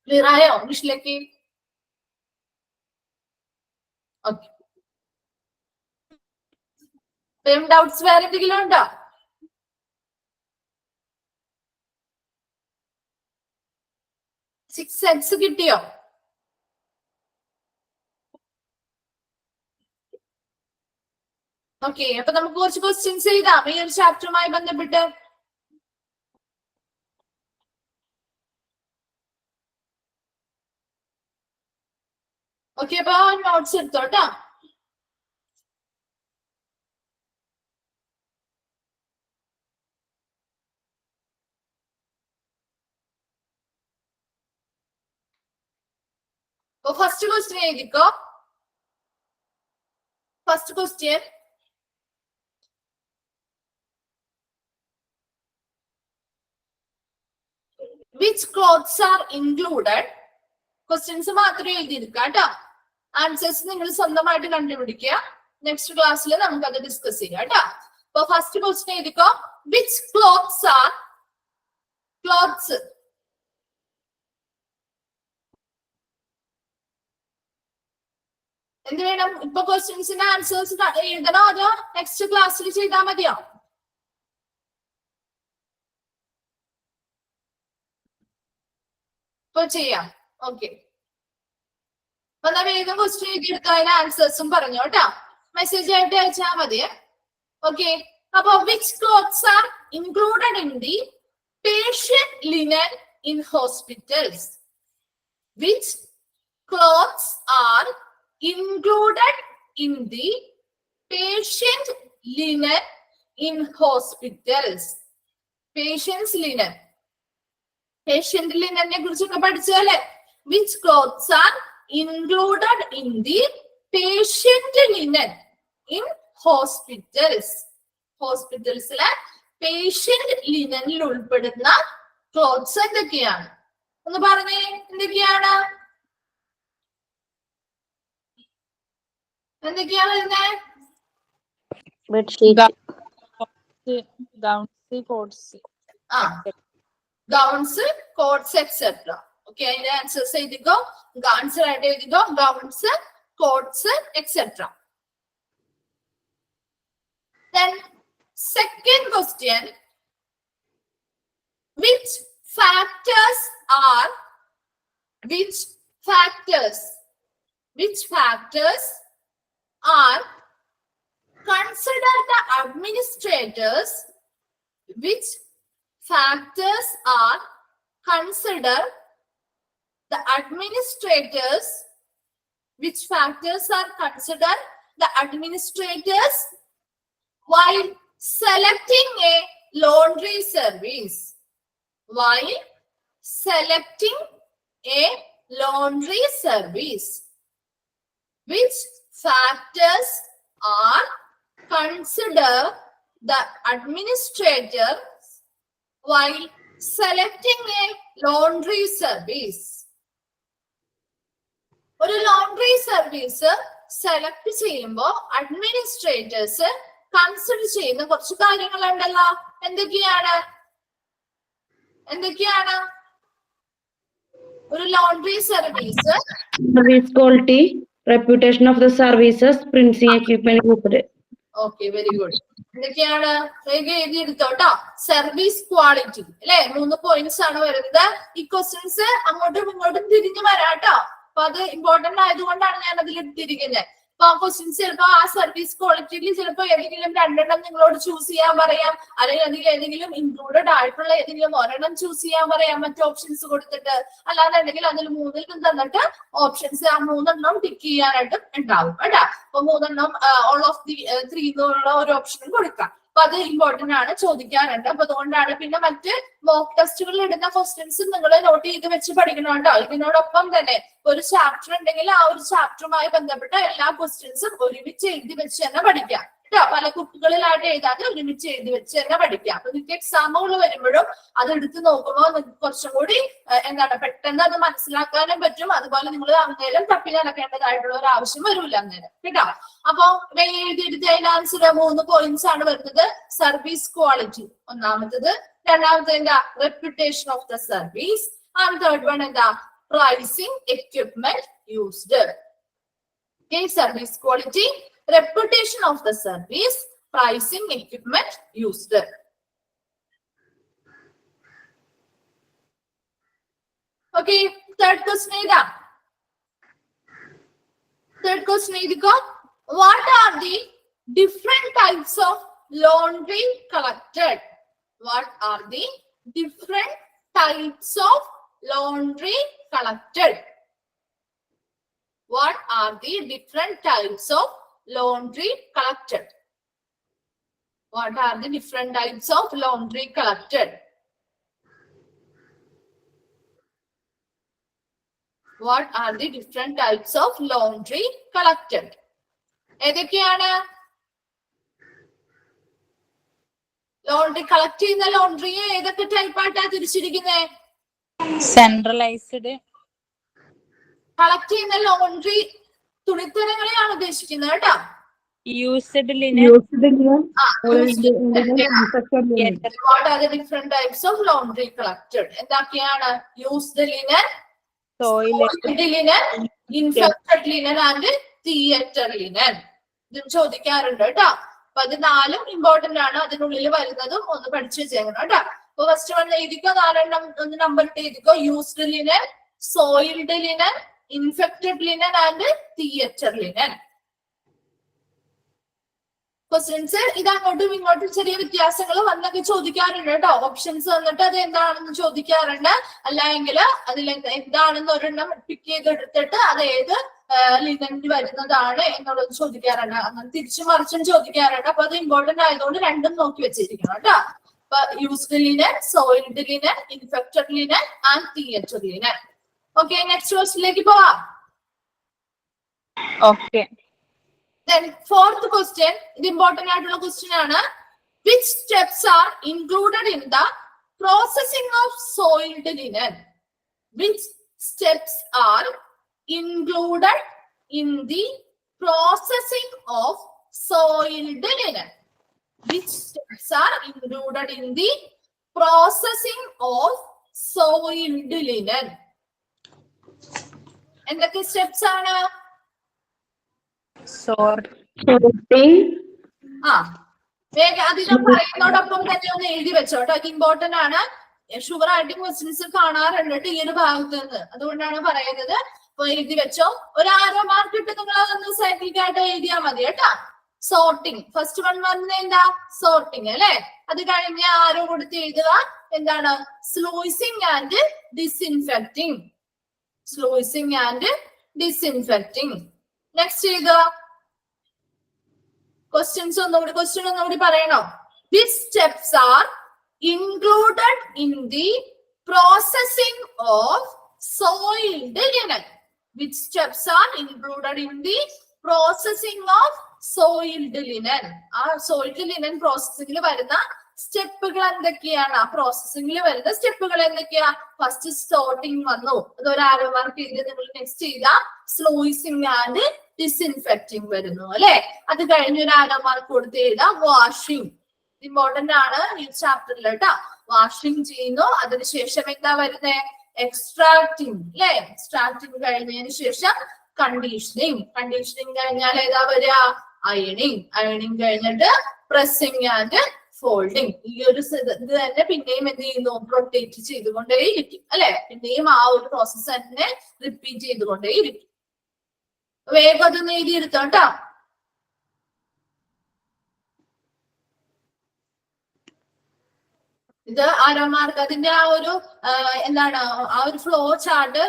ക്ലിയർ ആയോ ഇംഗ്ലീഷിലേക്ക്? ഓക്കെ, ഡൗട്ട്സ് വേറെ എന്തെങ്കിലും ഉണ്ടോ? സിക്സ് സെറ്റ്സ് കിട്ടിയോ? ഓക്കെ, അപ്പൊ നമുക്ക് കുറച്ച് ക്വസ്റ്റ്യൻസ് എഴുതാം ഈ ഒരു ചാപ്റ്ററുമായി ബന്ധപ്പെട്ട്. ഓക്കെ, അപ്പൊ നോട്ട്സ് എടുത്തോട്ടോ. അപ്പൊ ഫസ്റ്റ് ക്വസ്റ്റ്യൻ എഴുതിക്കോ. First question, which clothes are included? Questions മാത്രമേ എഴുതിയിരിക്കുക കേട്ടോ. ആൻസേഴ്സ് നിങ്ങൾ സ്വന്തമായിട്ട് കണ്ടുപിടിക്കുക. നെക്സ്റ്റ് ക്ലാസ്സിൽ നമുക്ക് അത് ഡിസ്കസ് ചെയ്യാം കേട്ടോ. അപ്പൊ ഫസ്റ്റ് ക്വസ്റ്റ്യൻ എഴുതിക്കോ. വിച്ച് ക്ലോത്ത്സ് ആർ, ക്ലോത്ത്സ് എന്ത് വേണം? ഇപ്പൊ ക്വസ്റ്റ്യൻസിന്റെ ആൻസേഴ്സ് എഴുതണോ അതോ നെക്സ്റ്റ് ക്ലാസ്സിൽ ചെയ്താൽ മതിയോ? ഇപ്പൊ ചെയ്യാം. ഓക്കെ, അപ്പൊ എന്നാ വേഗം ക്വസ്റ്റ്യൻ എഴുതിയെടുത്തോ, അതിന് ആൻസേഴ്സും പറഞ്ഞു കേട്ടോ. മെസ്സേജ് ആയിട്ട് അയച്ചാൽ മതി. ഓക്കെ, അപ്പൊ which clothes are included in the patient linen in hospitals? Which clothes R included in the patient linen in hospitals? Patient's linen, patient linen ne kurichokka padichale. Which clothes are included in the patient linen in hospitals? Hospitals le patient linen il ulപ്പെടുന്ന clothes എന്തൊക്കെയാണ് ഒന്ന് പറഞ്ഞേ, എന്തൊക്കെയാണ്? എന്തൊക്കെയാണ് വരുന്നത്? Gowns, coats etcetera. ഓക്കെ, അതിന്റെ ആൻസേഴ്സ് എഴുതിക്കോ. ആൻസർ ആയിട്ട് എഴുതിക്കോ gowns, coats etcetera. Then second question, which factors are considered the administrators? Which factors are considered The administrators, which factors are considered? The administrators while selecting a laundry service. While selecting a laundry service. Which factors are considered the administrators while selecting a laundry service? ഒരു ലോണ്ടറി സർവീസ് സെലക്ട് ചെയ്യുമ്പോൾ അഡ്മിനിസ്ട്രേറ്റേഴ്സ് കൺസിഡർ ചെയ്യുന്ന കുറച്ച് കാര്യങ്ങളുണ്ടല്ലോ. എന്തൊക്കെയാണ് ഒരു laundry service? Service quality, reputation of the services, printing equipment used. Okay, very good. എന്തൊക്കെയാണ് എഴുതിയെടുത്തോട്ടോ? സർവീസ് ക്വാളിറ്റി അല്ലെ, 3 പോയിന്റ്സ് ആണ് വരുന്നത്. ഈ ക്വസ്റ്റ്യൻസ് അങ്ങോട്ടും ഇങ്ങോട്ടും തിരിഞ്ഞു വരാട്ടോ. അപ്പൊ അത് ഇമ്പോർട്ടന്റ് ആയതുകൊണ്ടാണ് ഞാൻ അതിൽ എടുത്തിരിക്കുന്നത്. അപ്പൊ ആ ക്വസ്റ്റ്യൻസ് ചിലപ്പോ ആ സർവീസ് ക്വാളിറ്റിയിൽ ചിലപ്പോ ഏതെങ്കിലും 2 നിങ്ങളോട് ചൂസ് ചെയ്യാൻ പറയാം, അല്ലെങ്കിൽ അതിൽ ഏതെങ്കിലും ഇൻക്ലൂഡഡ് ആയിട്ടുള്ള ഏതെങ്കിലും 1 ചൂസ് ചെയ്യാൻ പറയാം മറ്റു ഓപ്ഷൻസ് കൊടുത്തിട്ട്. അല്ലാന്നുണ്ടെങ്കിൽ അതിൽ 3 തന്നിട്ട് ഓപ്ഷൻസ് ആ 3 ടിക്ക് ചെയ്യാനായിട്ട് ഉണ്ടാവും കേട്ടോ. അപ്പൊ 3 ഓൾ ഓഫ് ദി 3 എന്നുള്ള ഒരു ഓപ്ഷനും കൊടുക്കാം. അപ്പൊ അത് ഇമ്പോർട്ടന്റ് ആണ്, ചോദിക്കാറുണ്ട്. അപ്പൊ അതുകൊണ്ടാണ്. പിന്നെ മറ്റ് മോക്ക് ടെസ്റ്റുകളിൽ ഇടുന്ന ക്വസ്റ്റ്യൻസ് നിങ്ങൾ നോട്ട് ചെയ്ത് വെച്ച് പഠിക്കണം കേട്ടോ. ഇതിനോടൊപ്പം തന്നെ ഒരു ചാപ്റ്റർ ഉണ്ടെങ്കിൽ ആ ഒരു ചാപ്റ്ററുമായി ബന്ധപ്പെട്ട എല്ലാ ക്വസ്റ്റ്യൻസും ഒരുമിച്ച് എഴുതി വെച്ച് തന്നെ പഠിക്കാം കേട്ടോ. പല കുട്ടികളിലായിട്ട് എഴുതാതെ ഒരുമിച്ച് എഴുതി വെച്ച് തന്നെ പഠിക്കാം. അപ്പൊ നിങ്ങൾക്ക് എക്സാമുകൾ വരുമ്പോഴും അത് എടുത്ത് നോക്കുമ്പോൾ നിങ്ങൾക്ക് കുറച്ചും കൂടി പെട്ടെന്ന് അത് മനസ്സിലാക്കാനും പറ്റും. അതുപോലെ നിങ്ങൾ അന്നേരം തപ്പി നടക്കേണ്ടതായിട്ടുള്ള ഒരു ആവശ്യം വരില്ല അന്നേരം കേട്ടോ. അപ്പൊ എഴുതിയെടുത്ത് അതിന്റെ ആൻസർ 3 പോയിന്റ്സ് ആണ് വരുന്നത്. സർവീസ് ക്വാളിറ്റി ഒന്നാമത്തത്, രണ്ടാമത്തെ എന്താ reputation of the service, and third one എന്താ pricing equipment used. Service quality, reputation of the service, pricing, equipment used. Okay, third question is what are the different types of laundry collected? What are the different types of laundry collected? What are the different types of laundry collected? What are the different types of laundry collected? What are the different types of laundry collected? ഏതൊക്കെയാണ് ലോണ്ടറി കളക്ട് ചെയ്യുന്ന ലോണ്ടറിയെ ഏതൊക്കെ ടൈപ്പ് ആയിട്ടാ തിരിച്ചിരിക്കുന്നത്? സെൻട്രലൈസ്ഡ്. കളക്ട് ചെയ്യുന്ന ലോണ്ടറി തുണിത്തരങ്ങളെയാണ് ഉദ്ദേശിക്കുന്നത് കേട്ടോ. Used linen. What are the different types of laundry collected? എന്തൊക്കെയാണ്? Used linen, soiled linen, infected linen and theater linen. ഇതും ചോദിക്കാറുണ്ട് കേട്ടോ. അപ്പൊ അത് 4 ഇമ്പോർട്ടന്റ് ആണ്. അതിനുള്ളിൽ വരുന്നതും ഒന്ന് പഠിച്ചു വെച്ചേക്കണം കേട്ടോ. അപ്പൊ ഫസ്റ്റ് വൺ എഴുതിക്കോ, 4 ഒന്ന് നമ്പർ ഇട്ട് എഴുതിക്കോ. Used linen, soiled linen, infected linen and theater linen. Questions ഇത് അങ്ങോട്ടും ഇങ്ങോട്ടും ചെറിയ വ്യത്യാസങ്ങൾ വന്നൊക്കെ ചോദിക്കാറുണ്ട് കേട്ടോ. ഓപ്ഷൻസ് വന്നിട്ട് അത് എന്താണെന്ന് ചോദിക്കാറുണ്ട്. അല്ലെങ്കിൽ അതിൽ എന്താണെന്ന് ഒരെണ്ണം പിക്ക് ചെയ്തെടുത്തിട്ട് അത് ഏത് ലിനനിൽ വരുന്നതാണ് എന്നുള്ളത് ചോദിക്കാറുണ്ട്. അങ്ങനെ തിരിച്ചു മറിച്ചും ചോദിക്കാറുണ്ട്. അപ്പൊ അത് ഇമ്പോർട്ടന്റ് ആയതുകൊണ്ട് 2 നോക്കി വെച്ചിരിക്കണം കേട്ടോ. അപ്പൊ used linen, soiled linen, infected linen and theater linen. Okay, next ക്വസ്റ്റ്യനിലേക്ക് പോവാം. Okay. Then fourth question, ഇത് important ആയിട്ടുള്ള question ആണ്. Which steps are included in the processing of soiled linen? Which steps are included in the processing of soiled linen? Which steps are included in the processing of soiled linen? എന്തൊക്കെ സ്റ്റെപ്സ് ആണ്? sorting. വേഗം അധികം പറയുന്നതോടൊപ്പം തന്നെ ഒന്ന് എഴുതി വെച്ചോട്ടോ. ഇത് ഇമ്പോർട്ടന്റ് ആണ്. ഷുവർ ആയിട്ട് ക്വസ്റ്റ്യൻസ് കാണാറുണ്ട് ഈ ഒരു ഭാഗത്ത് നിന്ന്. അതുകൊണ്ടാണ് പറയുന്നത്. അപ്പൊ എഴുതി വെച്ചോ. ഒരു ആരോ മാർക്ക് ഇട്ട് നിങ്ങൾ അതൊന്ന് സൈക്കിൾക്കായിട്ട് എഴുതിയാൽ മതി കേട്ടോ. സോർട്ടിങ് ഫസ്റ്റ് വൺ പറഞ്ഞ എന്താ? സോർട്ടിങ് അല്ലെ. അത് കഴിഞ്ഞ് ആരോ കൊടുത്ത് എഴുതുക എന്താണ്? സ്ലൂയിസിങ് and ഡിസ്ഇൻഫെക്റ്റിംഗ്. sluicing and disinfecting. Next ചെയ്ത questions ഒന്നുകൂടി പറയണോ? These steps are included in the processing of soiled linen. Which steps are included in the processing of soiled linen? ആ soiled linen processing വരുന്ന സ്റ്റെപ്പുകൾ എന്തൊക്കെയാണ്? ആ പ്രോസസ്സിംഗിൽ വരുന്ന സ്റ്റെപ്പുകൾ എന്തൊക്കെയാ? ഫസ്റ്റ് സോർട്ടിങ് വന്നു, അതൊരു ആരോ മാർക്ക് ചെയ്ത് നിങ്ങൾ നെക്സ്റ്റ് ചെയ്ത സ്ലൂയിസിംഗ് ആൻഡ് ഡിസിൻഫെക്റ്റിംഗ് വരുന്നു അല്ലെ. അത് കഴിഞ്ഞ് ഒരു ആരോ മാർക്ക് കൊടുത്ത് എഴുതാം വാഷിംഗ്. ഇമ്പോർട്ടന്റ് ആണ് ഈ ചാപ്റ്ററിൽ കേട്ടോ. വാഷിംഗ് ചെയ്യുന്നു, അതിനുശേഷം എന്താ വരുന്നത്? എക്സ്ട്രാക്ടിങ് അല്ലെ. എക്സ്ട്രാക്ടിങ് കഴിഞ്ഞതിന് ശേഷം കണ്ടീഷനിങ്. കണ്ടീഷനിങ് കഴിഞ്ഞാൽ ഏതാ വരിക? അയണിങ്. അയണിങ് കഴിഞ്ഞിട്ട് പ്രസ്സിംഗ് ആൻഡ് ഫോൾഡിങ്. ഈ ഒരു ഇത് തന്നെ പിന്നെയും എന്ത് ചെയ്യുന്നു? റൊട്ടേറ്റ് ചെയ്തുകൊണ്ടേയിരിക്കും അല്ലെ. പിന്നെയും ആ ഒരു പ്രോസസ് തന്നെ റിപ്പീറ്റ് ചെയ്തുകൊണ്ടേയിരിക്കും. വേഗം അതൊന്ന് എഴുതിയെടുത്തോ കേട്ടോ. ഇത് ആരോ മാർക്ക് അതിന്റെ ആ ഒരു എന്താണ് ആ ഒരു ഫ്ലോ ചാർട്ട്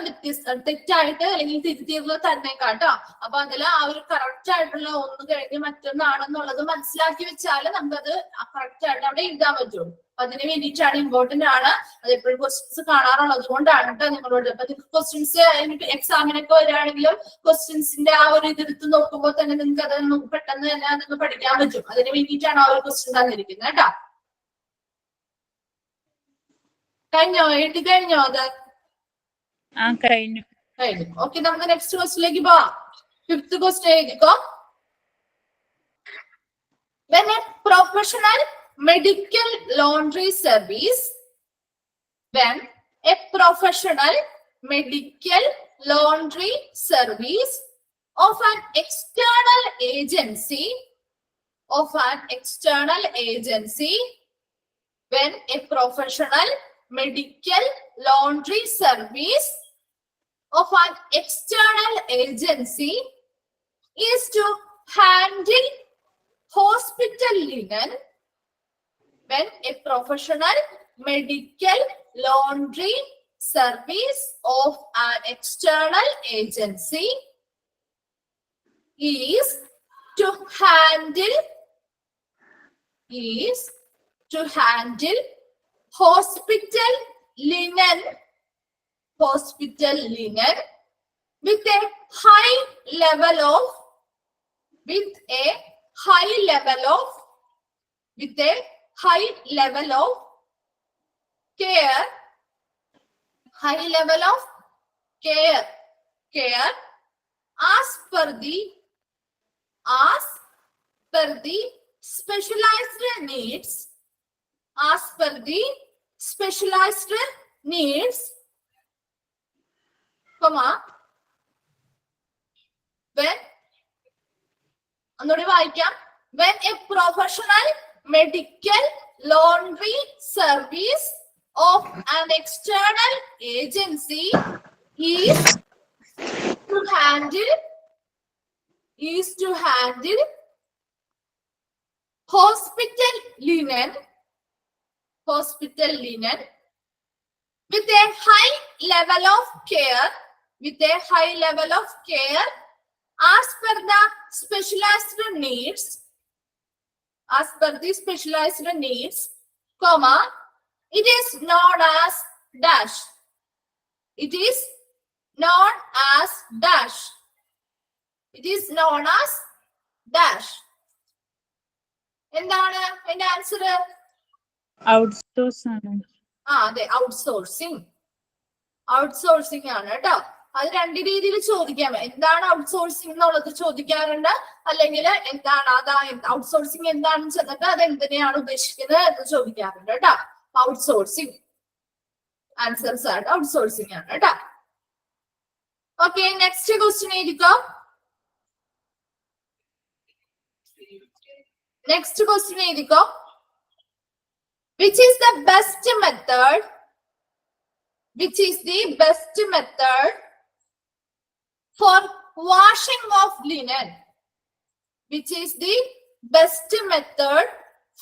തെറ്റായിട്ട് അല്ലെങ്കിൽ തിരുത്തിയത് തന്നേക്കാട്ടോ. അപ്പൊ അതില് ആ ഒരു കറക്റ്റ് ആയിട്ടുള്ള ഒന്ന് കഴിഞ്ഞ് മറ്റൊന്നാണെന്നുള്ളത് മനസ്സിലാക്കി വെച്ചാൽ നമുക്കത് കറക്റ്റ് ആയിട്ട് അവിടെ എഴുതാൻ പറ്റുള്ളൂ. അപ്പൊ അതിന് വേണ്ടിയിട്ടാണ്, ഇമ്പോർട്ടന്റ് ആണ്. അത് എപ്പോഴും ക്വസ്റ്റ്യൻസ് കാണാറുള്ളത് കൊണ്ടാണ് കേട്ടോ നിങ്ങളോട്. അപ്പൊ നിങ്ങൾക്ക് ക്വസ്റ്റ്യൻസ് എക്സാമിനൊക്കെ വരികയാണെങ്കിലും ക്വസ്റ്റ്യൻസിന്റെ ആ ഒരു ഇതെടുത്ത് നോക്കുമ്പോൾ തന്നെ നിങ്ങൾക്ക് അത് പെട്ടെന്ന് തന്നെ നിങ്ങൾക്ക് പഠിക്കാൻ പറ്റും. അതിന് വേണ്ടിയിട്ടാണ് ആ ഒരു ക്വസ്റ്റ്യൻ തന്നിരിക്കുന്നത് കേട്ടോ. കഴിഞ്ഞോ? എഴുതി കഴിഞ്ഞോ? അത് കഴിഞ്ഞു. ഓക്കെ, നമുക്ക് നെക്സ്റ്റ് ക്വസ്റ്റിലേക്ക് പോവാം. ഫിഫ്ത് ക്വസ്റ്റ്യൻ എഴുതിക്കോ. When a professional medical laundry service, when a professional medical laundry service of an external agency, when a professional medical laundry service of an external agency is to handle hospital linen, when a professional medical laundry service of an external agency is to handle hospital linen with a high level of care as per the specialized needs, comma, when a professional medical laundry service of an external agency is to handle hospital linen with a high level of care as per the specialized needs, comma, it is known as dash. എന്താണ് അതിന്റെ ആൻസർ? ഔട്ട്സോഴ്സ് ആണ്. അതെ, ഔട്ട്സോഴ്സിംഗ് ആണ് കേട്ടോ. അത് രണ്ട് രീതിയിൽ ചോദിക്കാം. എന്താണ് ഔട്ട്സോഴ്സിംഗ് എന്നുള്ളത് ചോദിക്കാറുണ്ട്, അല്ലെങ്കിൽ എന്താണ് ഔട്ട്സോഴ്സിംഗ് എന്താണെന്ന് ചെന്നിട്ട് അത് എന്തിനെയാണ് ഉദ്ദേശിക്കുന്നത് എന്ന് ചോദിക്കാറുണ്ട് കേട്ടോ. ഔട്ട്സോഴ്സിംഗ് ആൻസേഴ്സ് ആണ്, ഔട്ട്സോഴ്സിംഗ് ആണ് കേട്ടോ. ഓക്കെ, നെക്സ്റ്റ് ക്വസ്റ്റ്യൻ എഴുതിക്കോ. Which is the best method for washing of linen? Which is the best method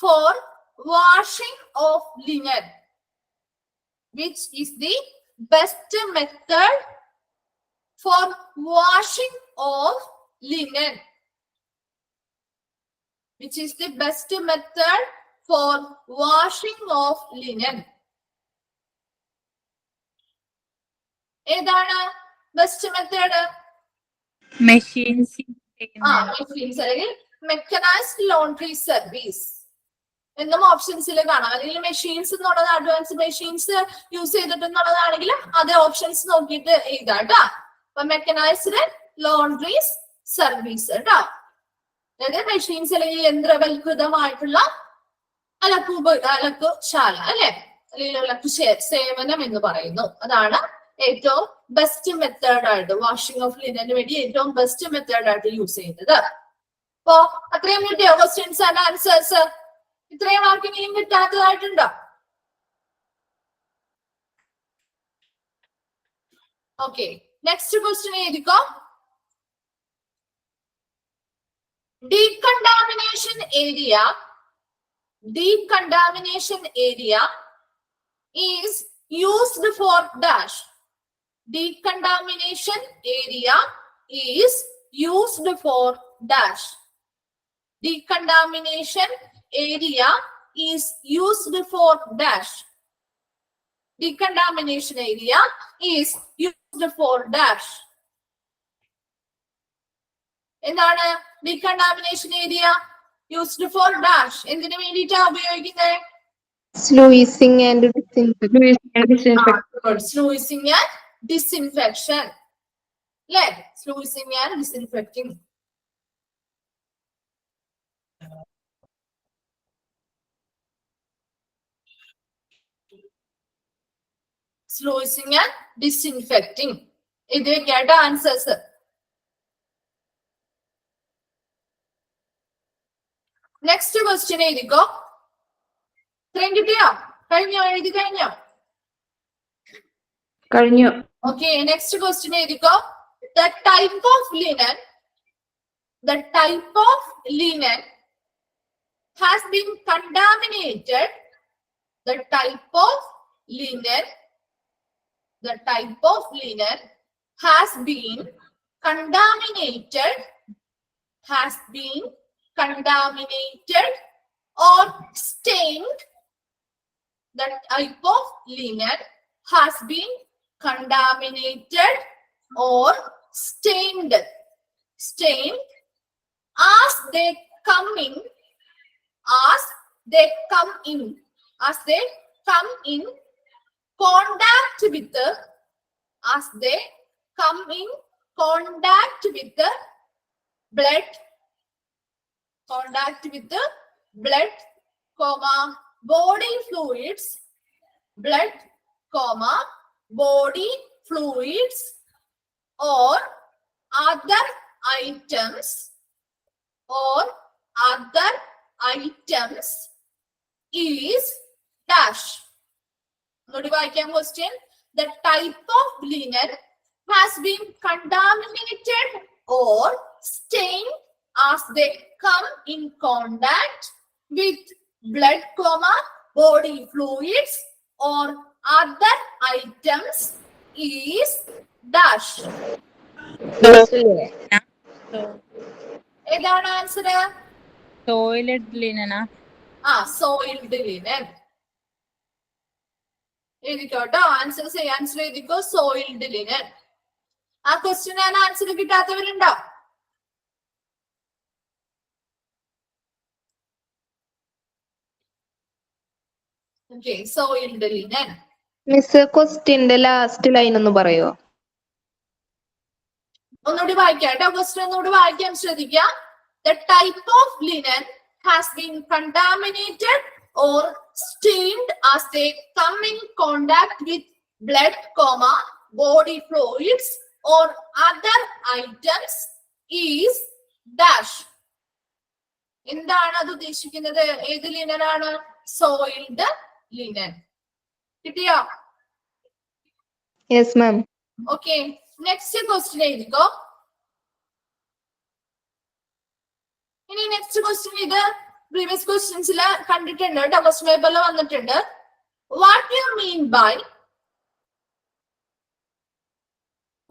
for washing of linen? Which is the best method for washing of linen? Which is the best method for washing of linen? ഏതാണ് ബെസ്റ്റ് മെത്തേഡ്? മെഷീൻസ് മെഷീൻസ് അല്ലെങ്കിൽ മെക്കനൈസ്ഡ് ലോണ്ടറി സർവീസ് എന്നും ഓപ്ഷൻസിൽ കാണാം. അല്ലെങ്കിൽ മെഷീൻസ് എന്നുള്ളത് അഡ്വാൻസ് മെഷീൻസ് യൂസ് ചെയ്തിട്ടുള്ളതാണെങ്കിൽ അതേ ഓപ്ഷൻസ് നോക്കിയിട്ട് എഴുതാം കേട്ടോ. അപ്പൊ മെക്കനൈസ്ഡ് ലോണ്ടറീസ് സർവീസ് കേട്ടോ. അതായത് മെഷീൻസ് അല്ലെങ്കിൽ യന്ത്രവൽകൃതമായിട്ടുള്ള അലക്ക് ശാല അല്ലെ, അല്ലെങ്കിൽ അലക്ക് സേവനം എന്ന് പറയുന്നു. അതാണ് ഏറ്റവും ബെസ്റ്റ് മെത്തേഡ് ആയിട്ട് വാഷിംഗ് ഓഫ് ലിനന് വേണ്ടി ഏറ്റവും ബെസ്റ്റ് മെത്തേഡ് ആയിട്ട് യൂസ് ചെയ്യുന്നത്. അപ്പോ അത്രയും കിട്ടിയോ ക്വസ്റ്റ്യൻസ് ആൻഡ് ആൻസേഴ്സ്? ഇത്രയും ആർക്കെങ്കിലും കിട്ടാത്തതായിട്ടുണ്ടോ? ഓക്കെ, നെക്സ്റ്റ് ക്വസ്റ്റ്യൻ എഴുതിക്കോ. Decontamination area is used for dash. Decontamination area is used for dash. Decontamination area is used for dash. Decontamination area is used for dash. എന്താണ് decontamination area used for dash? എന്തിനു വേണ്ടിയിട്ടാണ് ഉപയോഗിക്കുന്നത്? Sluicing and disinfecting. Sluicing and disinfection അല്ലേ? Sluicing and disinfecting. Sluicing and disinfecting ഇതൊക്കെയായിട്ട് ആൻസേഴ്സ്. നെക്സ്റ്റ് ക്വസ്റ്റ്യൻ എഴുതിക്കോ. ഇത്രയും കിട്ടിയോ? കഴിഞ്ഞോ? എഴുതി കഴിഞ്ഞോ? കഴിഞ്ഞു. ഓക്കെ, നെക്സ്റ്റ് ക്വസ്റ്റ്യൻ എഴുതിക്കോ. The type of linen has been contaminated. The type of linen has been contaminated or stained. The type of linen has been contaminated or stained as they come in contact with the blood, body fluids, or other items is dash. Question: the type of linen has been contaminated or stained as they come in contact with blood, body fluids or other items is dash. ഏതാണ് ആൻസർ? സോയിൽഡ് ലിനനാ? സോയിൽഡ് ലിനൻ എഴുതിക്കോട്ടോ. ആൻസർ എഴുതിക്കോ. Soiled linen. ആ ക്വസ്റ്റ്യൻ ആണ് ആൻസർ കിട്ടാത്തവരുണ്ടോ? Okay, soiled linen. മിസ് ക്വസ്റ്റ്യന്റെ ലാസ്റ്റ് ലൈൻ ഒന്ന് പറയോ? ഒന്നുകൂടി വായിക്കാം കേട്ടോ. ക്വസ്റ്റ്യൻ ഒന്നുകൂടി വായിക്കാൻ ശ്രദ്ധിക്കാം. The type of linen has been contaminated or stained as they come in contact with blood, body fluids or other items is dash. എന്താണ് അത് ഉദ്ദേശിക്കുന്നത്? ഏത് ലിനനാണ്? Soiled linen. കിട്ടിയോ? Yes ma'am. Okay, next question എഴുതിക്കോ. ഇനി നെക്സ്റ്റ് ക്വസ്റ്റ്യൻ ഇത് പ്രീവിയസ് ക്വസ്റ്റ്യൻസിൽ കണ്ടിട്ടുണ്ട് കേട്ടോ, ക്വസ്റ്റ്യൻ പേപ്പറിൽ വന്നിട്ടുണ്ട്. What you mean by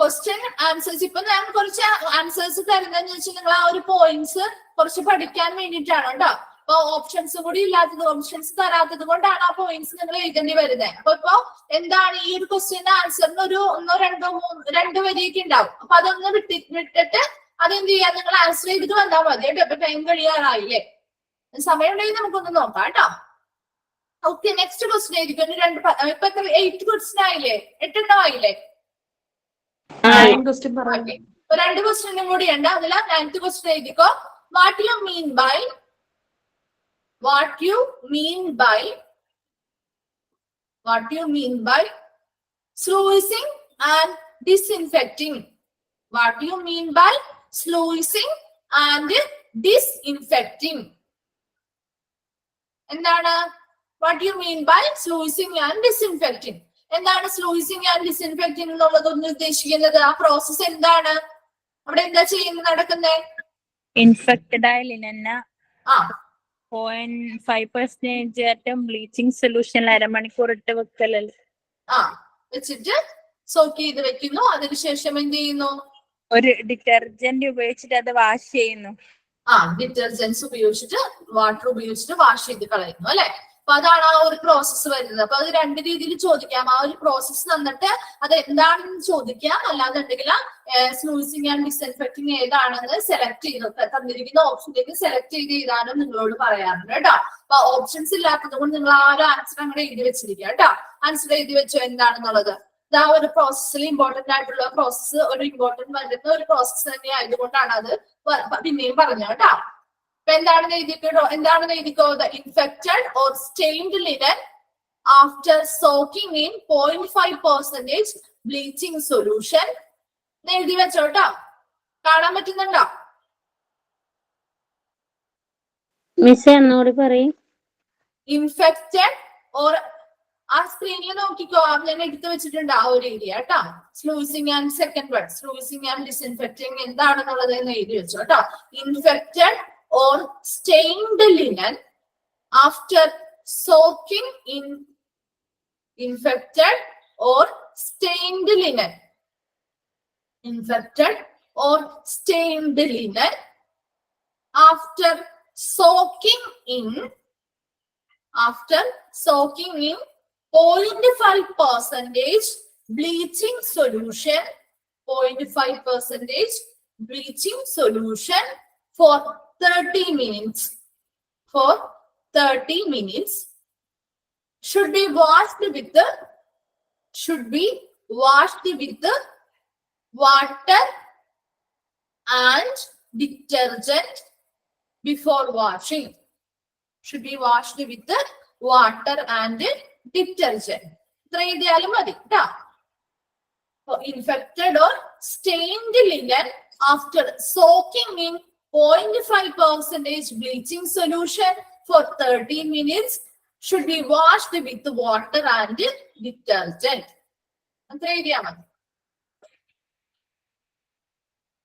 question answers ഇപ്പൊ ഞാൻ കുറച്ച് ആൻസേഴ്സ് തരുന്നതെന്ന് വെച്ചാൽ നിങ്ങൾ ആ ഒരു പോയിന്റ്സ് കുറച്ച് പഠിക്കാൻ വേണ്ടിയിട്ടാണ് കേട്ടോ. അപ്പൊ ഓപ്ഷൻസ് കൂടി ഇല്ലാത്തത്, ഓപ്ഷൻസ് തരാത്തത് കൊണ്ടാണ് ആ പോയിന്റ്സ് നിങ്ങൾ എഴുതേണ്ടി വരുന്നത്. ഇപ്പൊ എന്താണ് ഈ ഒരു ക്വസ്റ്റ്യന്റെ ആൻസറിന് ഒരു 1, 2, 3 വരിയൊക്കെ ഉണ്ടാവും. അപ്പൊ അതൊന്ന് വിട്ടിട്ട് അതെന്ത് ചെയ്യാം, നിങ്ങൾ ആൻസർ ചെയ്തിട്ട് വന്നാൽ മതി കേട്ടോ. ഇപ്പൊ ടൈം കഴിയാറായില്ലേ, സമയം ഉണ്ടെങ്കിൽ നമുക്കൊന്ന് നോക്കാം കേട്ടോ. ഓക്കെ, നെക്സ്റ്റ് ക്വസ്റ്റ്യൻ ആയിരിക്കും. ഇപ്പൊ 8 ക്വസ്റ്റ്യൻ ആയില്ലേ, 8 എണ്ണം ആയില്ലേ? ആയി. Okay. 2 ക്വസ്റ്റ്യനും കൂടി ഉണ്ട്. അതിൽ 9th ക്വസ്റ്റ്യൻ എഴുതിക്കോ. What you mean by sluicing and disinfecting? What do you mean by sluicing and disinfecting? എന്താണ് what do you mean by sluicing and disinfecting? എന്താണ് സ്ലൂയിസിങ് ആൻഡ് ഡിസിൻഫെക്റ്റിംഗ് എന്നുള്ളതൊന്ന് ഉദ്ദേശിക്കുന്നത്? ആ പ്രോസസ് എന്താണ്? അവിടെ എന്താ ചെയ്യുന്നത്, നടക്കുന്നത്? ഇൻഫെക്റ്റഡ് ആയ ലിനന് ആ 0.5% ബ്ലീച്ചിങ് സൊല്യൂഷൻ 1/2 മണിക്കൂർ ഇട്ട് വെക്കലല്ലേ? ആ വെച്ചിട്ട് സോക്ക് ചെയ്ത് വെക്കുന്നു. അതിനുശേഷം എന്ത് ചെയ്യുന്നു? ഒരു ഡിറ്റർജന്റ് ഉപയോഗിച്ചിട്ട് അത് വാഷ് ചെയ്യുന്നു. ഡിറ്റർജൻസ് ഉപയോഗിച്ചിട്ട്, വാട്ടർ ഉപയോഗിച്ചിട്ട് വാഷ് ചെയ്ത് കളയുന്നു അല്ലെ. അപ്പൊ അതാണ് ആ ഒരു പ്രോസസ്സ് വരുന്നത്. അപ്പൊ അത് 2 രീതിയിൽ ചോദിക്കാം. ആ ഒരു പ്രോസസ്സ് തന്നിട്ട് അത് എന്താണെന്ന് ചോദിക്കാം, അല്ലാന്നുണ്ടെങ്കിൽ സ്ലൂസിങ് ആൻഡ് ഡിസ്ഇൻഫെക്റ്റിംഗ് ഏതാണെന്ന് സെലക്ട് ചെയ്ത് തന്നിരിക്കുന്ന ഓപ്ഷനിലേക്ക് സെലക്ട് ചെയ്ത് എഴുതാനും നിങ്ങളോട് പറയാറുണ്ട് കേട്ടോ. അപ്പൊ ഓപ്ഷൻസ് ഇല്ലാത്തത് കൊണ്ട് നിങ്ങൾ ആ ഒരു ആൻസർ അങ്ങനെ എഴുതി വെച്ചിരിക്കുക കേട്ടോ. ആൻസർ എഴുതി വെച്ചോ എന്താണെന്നുള്ളത്. ആ ഒരു പ്രോസസ്സിൽ ഇമ്പോർട്ടന്റ് ആയിട്ടുള്ള പ്രോസസ്സ്, ഒരു ഇമ്പോർട്ടന്റ് വരുന്ന ഒരു പ്രോസസ്സ് തന്നെ ആയതുകൊണ്ടാണ് അത് പിന്നെയും പറഞ്ഞു കേട്ടോ. അപ്പൊ എന്താണെന്ന് എഴുതിക്കോ. The infected or stained linen after soaking in 0.5% bleaching solution എഴുതി വെച്ചോട്ടോ. കാണാൻ പറ്റുന്നുണ്ടോ? മിസ് എന്നോട് പറയും. ഇൻഫെക്റ്റഡ് ഓർ ആ സ്ക്രീനിൽ നോക്കിക്കോ, ഞാൻ എടുത്തു വെച്ചിട്ടുണ്ട് ആ ഒരു ഏരിയ കേട്ടോ. സ്ലൂസിങ് ആൻഡ് സെക്കൻഡ് വേർഡ് സ്ലൂസിങ് ആൻഡ് ഡിസ്ഇൻഫെക്റ്റിംഗ് എന്താണെന്നുള്ളത് എന്ന് എഴുതി വെച്ചോ കേട്ടോ. Infected or stained linen after soaking in infected or stained linen after soaking in 0.5% bleaching solution, 0.5% bleaching solution for 30 minutes should be washed with water and detergent before washing. Should be washed with water and detergent. ഇത്ര എഴുതിയാലും മതി ട്ടോ. Infected or stained linen after soaking in 0.5% bleaching solution for 30 minutes should be washed with water and detergent. അത്ര എഴുതിയാ മതി.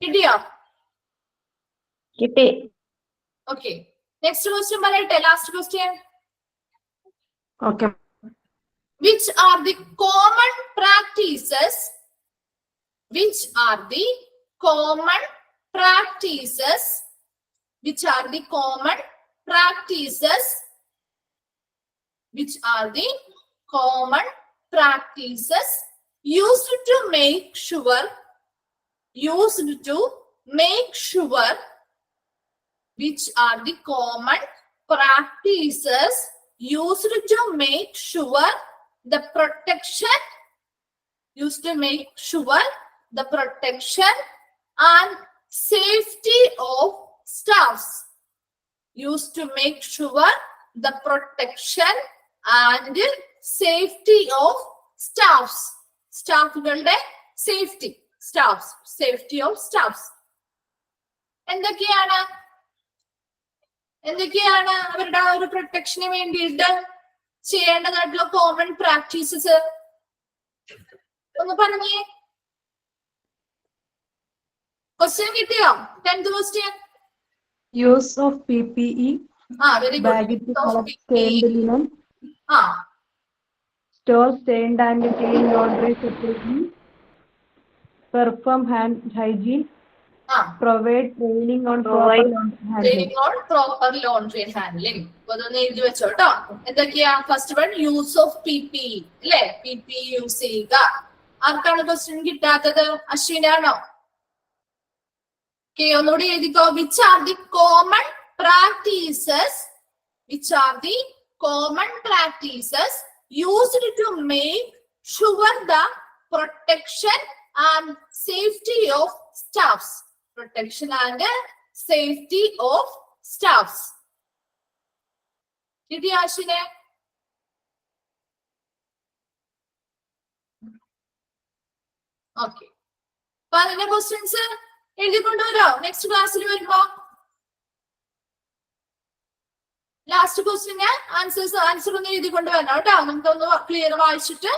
കിട്ടിയോ? കിട്ടി. ഓക്കെ, നെക്സ്റ്റ് ക്വസ്റ്റ്യൻ പറയട്ടെ. Last question. Okay. Which are the common practices? Which are the common practices used to make sure which are the common practices used to make sure the protection and safety of staffs? Used to make sure the protection and safety of staffs. സ്റ്റാഫുകളുടെ safety of staffs. എന്തൊക്കെയാണ് അവരുടെ ആ ഒരു പ്രൊട്ടക്ഷന് വേണ്ടിയിട്ട് ചെയ്യേണ്ടതായിട്ടുള്ള കോമൺ പ്രാക്ടീസസ്? ഒന്ന് പറഞ്ഞേ. ക്വസ്റ്റ്യൻ കിട്ടിയോ? 10th question. Use of PPE. Very bag good. to collect stained linen. Store stained and clean laundry separately. perform hand hygiene, ആ provide training on Provide proper handling. Training on proper laundry handling. അതൊന്ന് എഴുതി വെച്ചോ കേട്ടോ. എന്തൊക്കെയാ? First one use of PPE അല്ലെ? PPE യൂസ് ചെയ്യുക. ആർക്കാണ് ക്വസ്റ്റ്യൻ കിട്ടാത്തത്? അശ്വിനാണോ? ഓക്കെ, ഒന്നുകൂടി എഴുതിക്കോ. Which are the common practices? Which are the common practices used to make sure the protection and safety of staffs? Protection and safety of staffs. കിട്ടി ആശിനെ? ഓക്കെ, അപ്പൊ അതിന്റെ ക്വസ്റ്റ്യൻസ് എഴുതിക്കൊണ്ടുവരോ നെക്സ്റ്റ് ക്ലാസ്സിൽ വരുമ്പോ? ലാസ്റ്റ് ക്വസ്റ്റ്യന് ആൻസർ ഒന്ന് എഴുതിക്കൊണ്ടുവരണം കേട്ടോ. നമുക്കൊന്ന് ക്ലിയർ വായിച്ചിട്ട്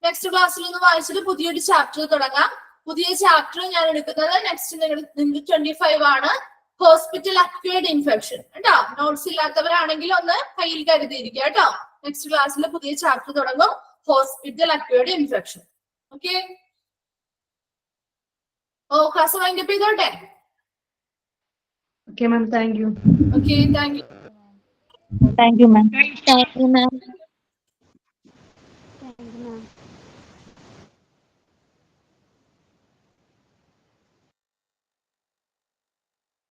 നെക്സ്റ്റ് ക്ലാസ്സിൽ ഒന്ന് വായിച്ചിട്ട് പുതിയൊരു ചാപ്റ്റർ തുടങ്ങാം. പുതിയ ചാപ്റ്റർ ഞാൻ എടുക്കുന്നത് നെക്സ്റ്റ് നിങ്ങൾക്ക് 25 ആണ്. ഹോസ്പിറ്റൽ അക്വയർഡ് ഇൻഫെക്ഷൻ കേട്ടോ. നോട്ട്സ് ഇല്ലാത്തവരാണെങ്കിൽ ഒന്ന് കയ്യിൽ കരുതിയിരിക്കുക കേട്ടോ. നെക്സ്റ്റ് ക്ലാസ്സിൽ പുതിയ ചാപ്റ്റർ തുടങ്ങും, hospital acquired infection. Okay, class wind up ചെയ്തോട്ടെ. Okay, ma'am. Thank you. Okay, thank you. Thank you, ma'am. Thank you, ma'am.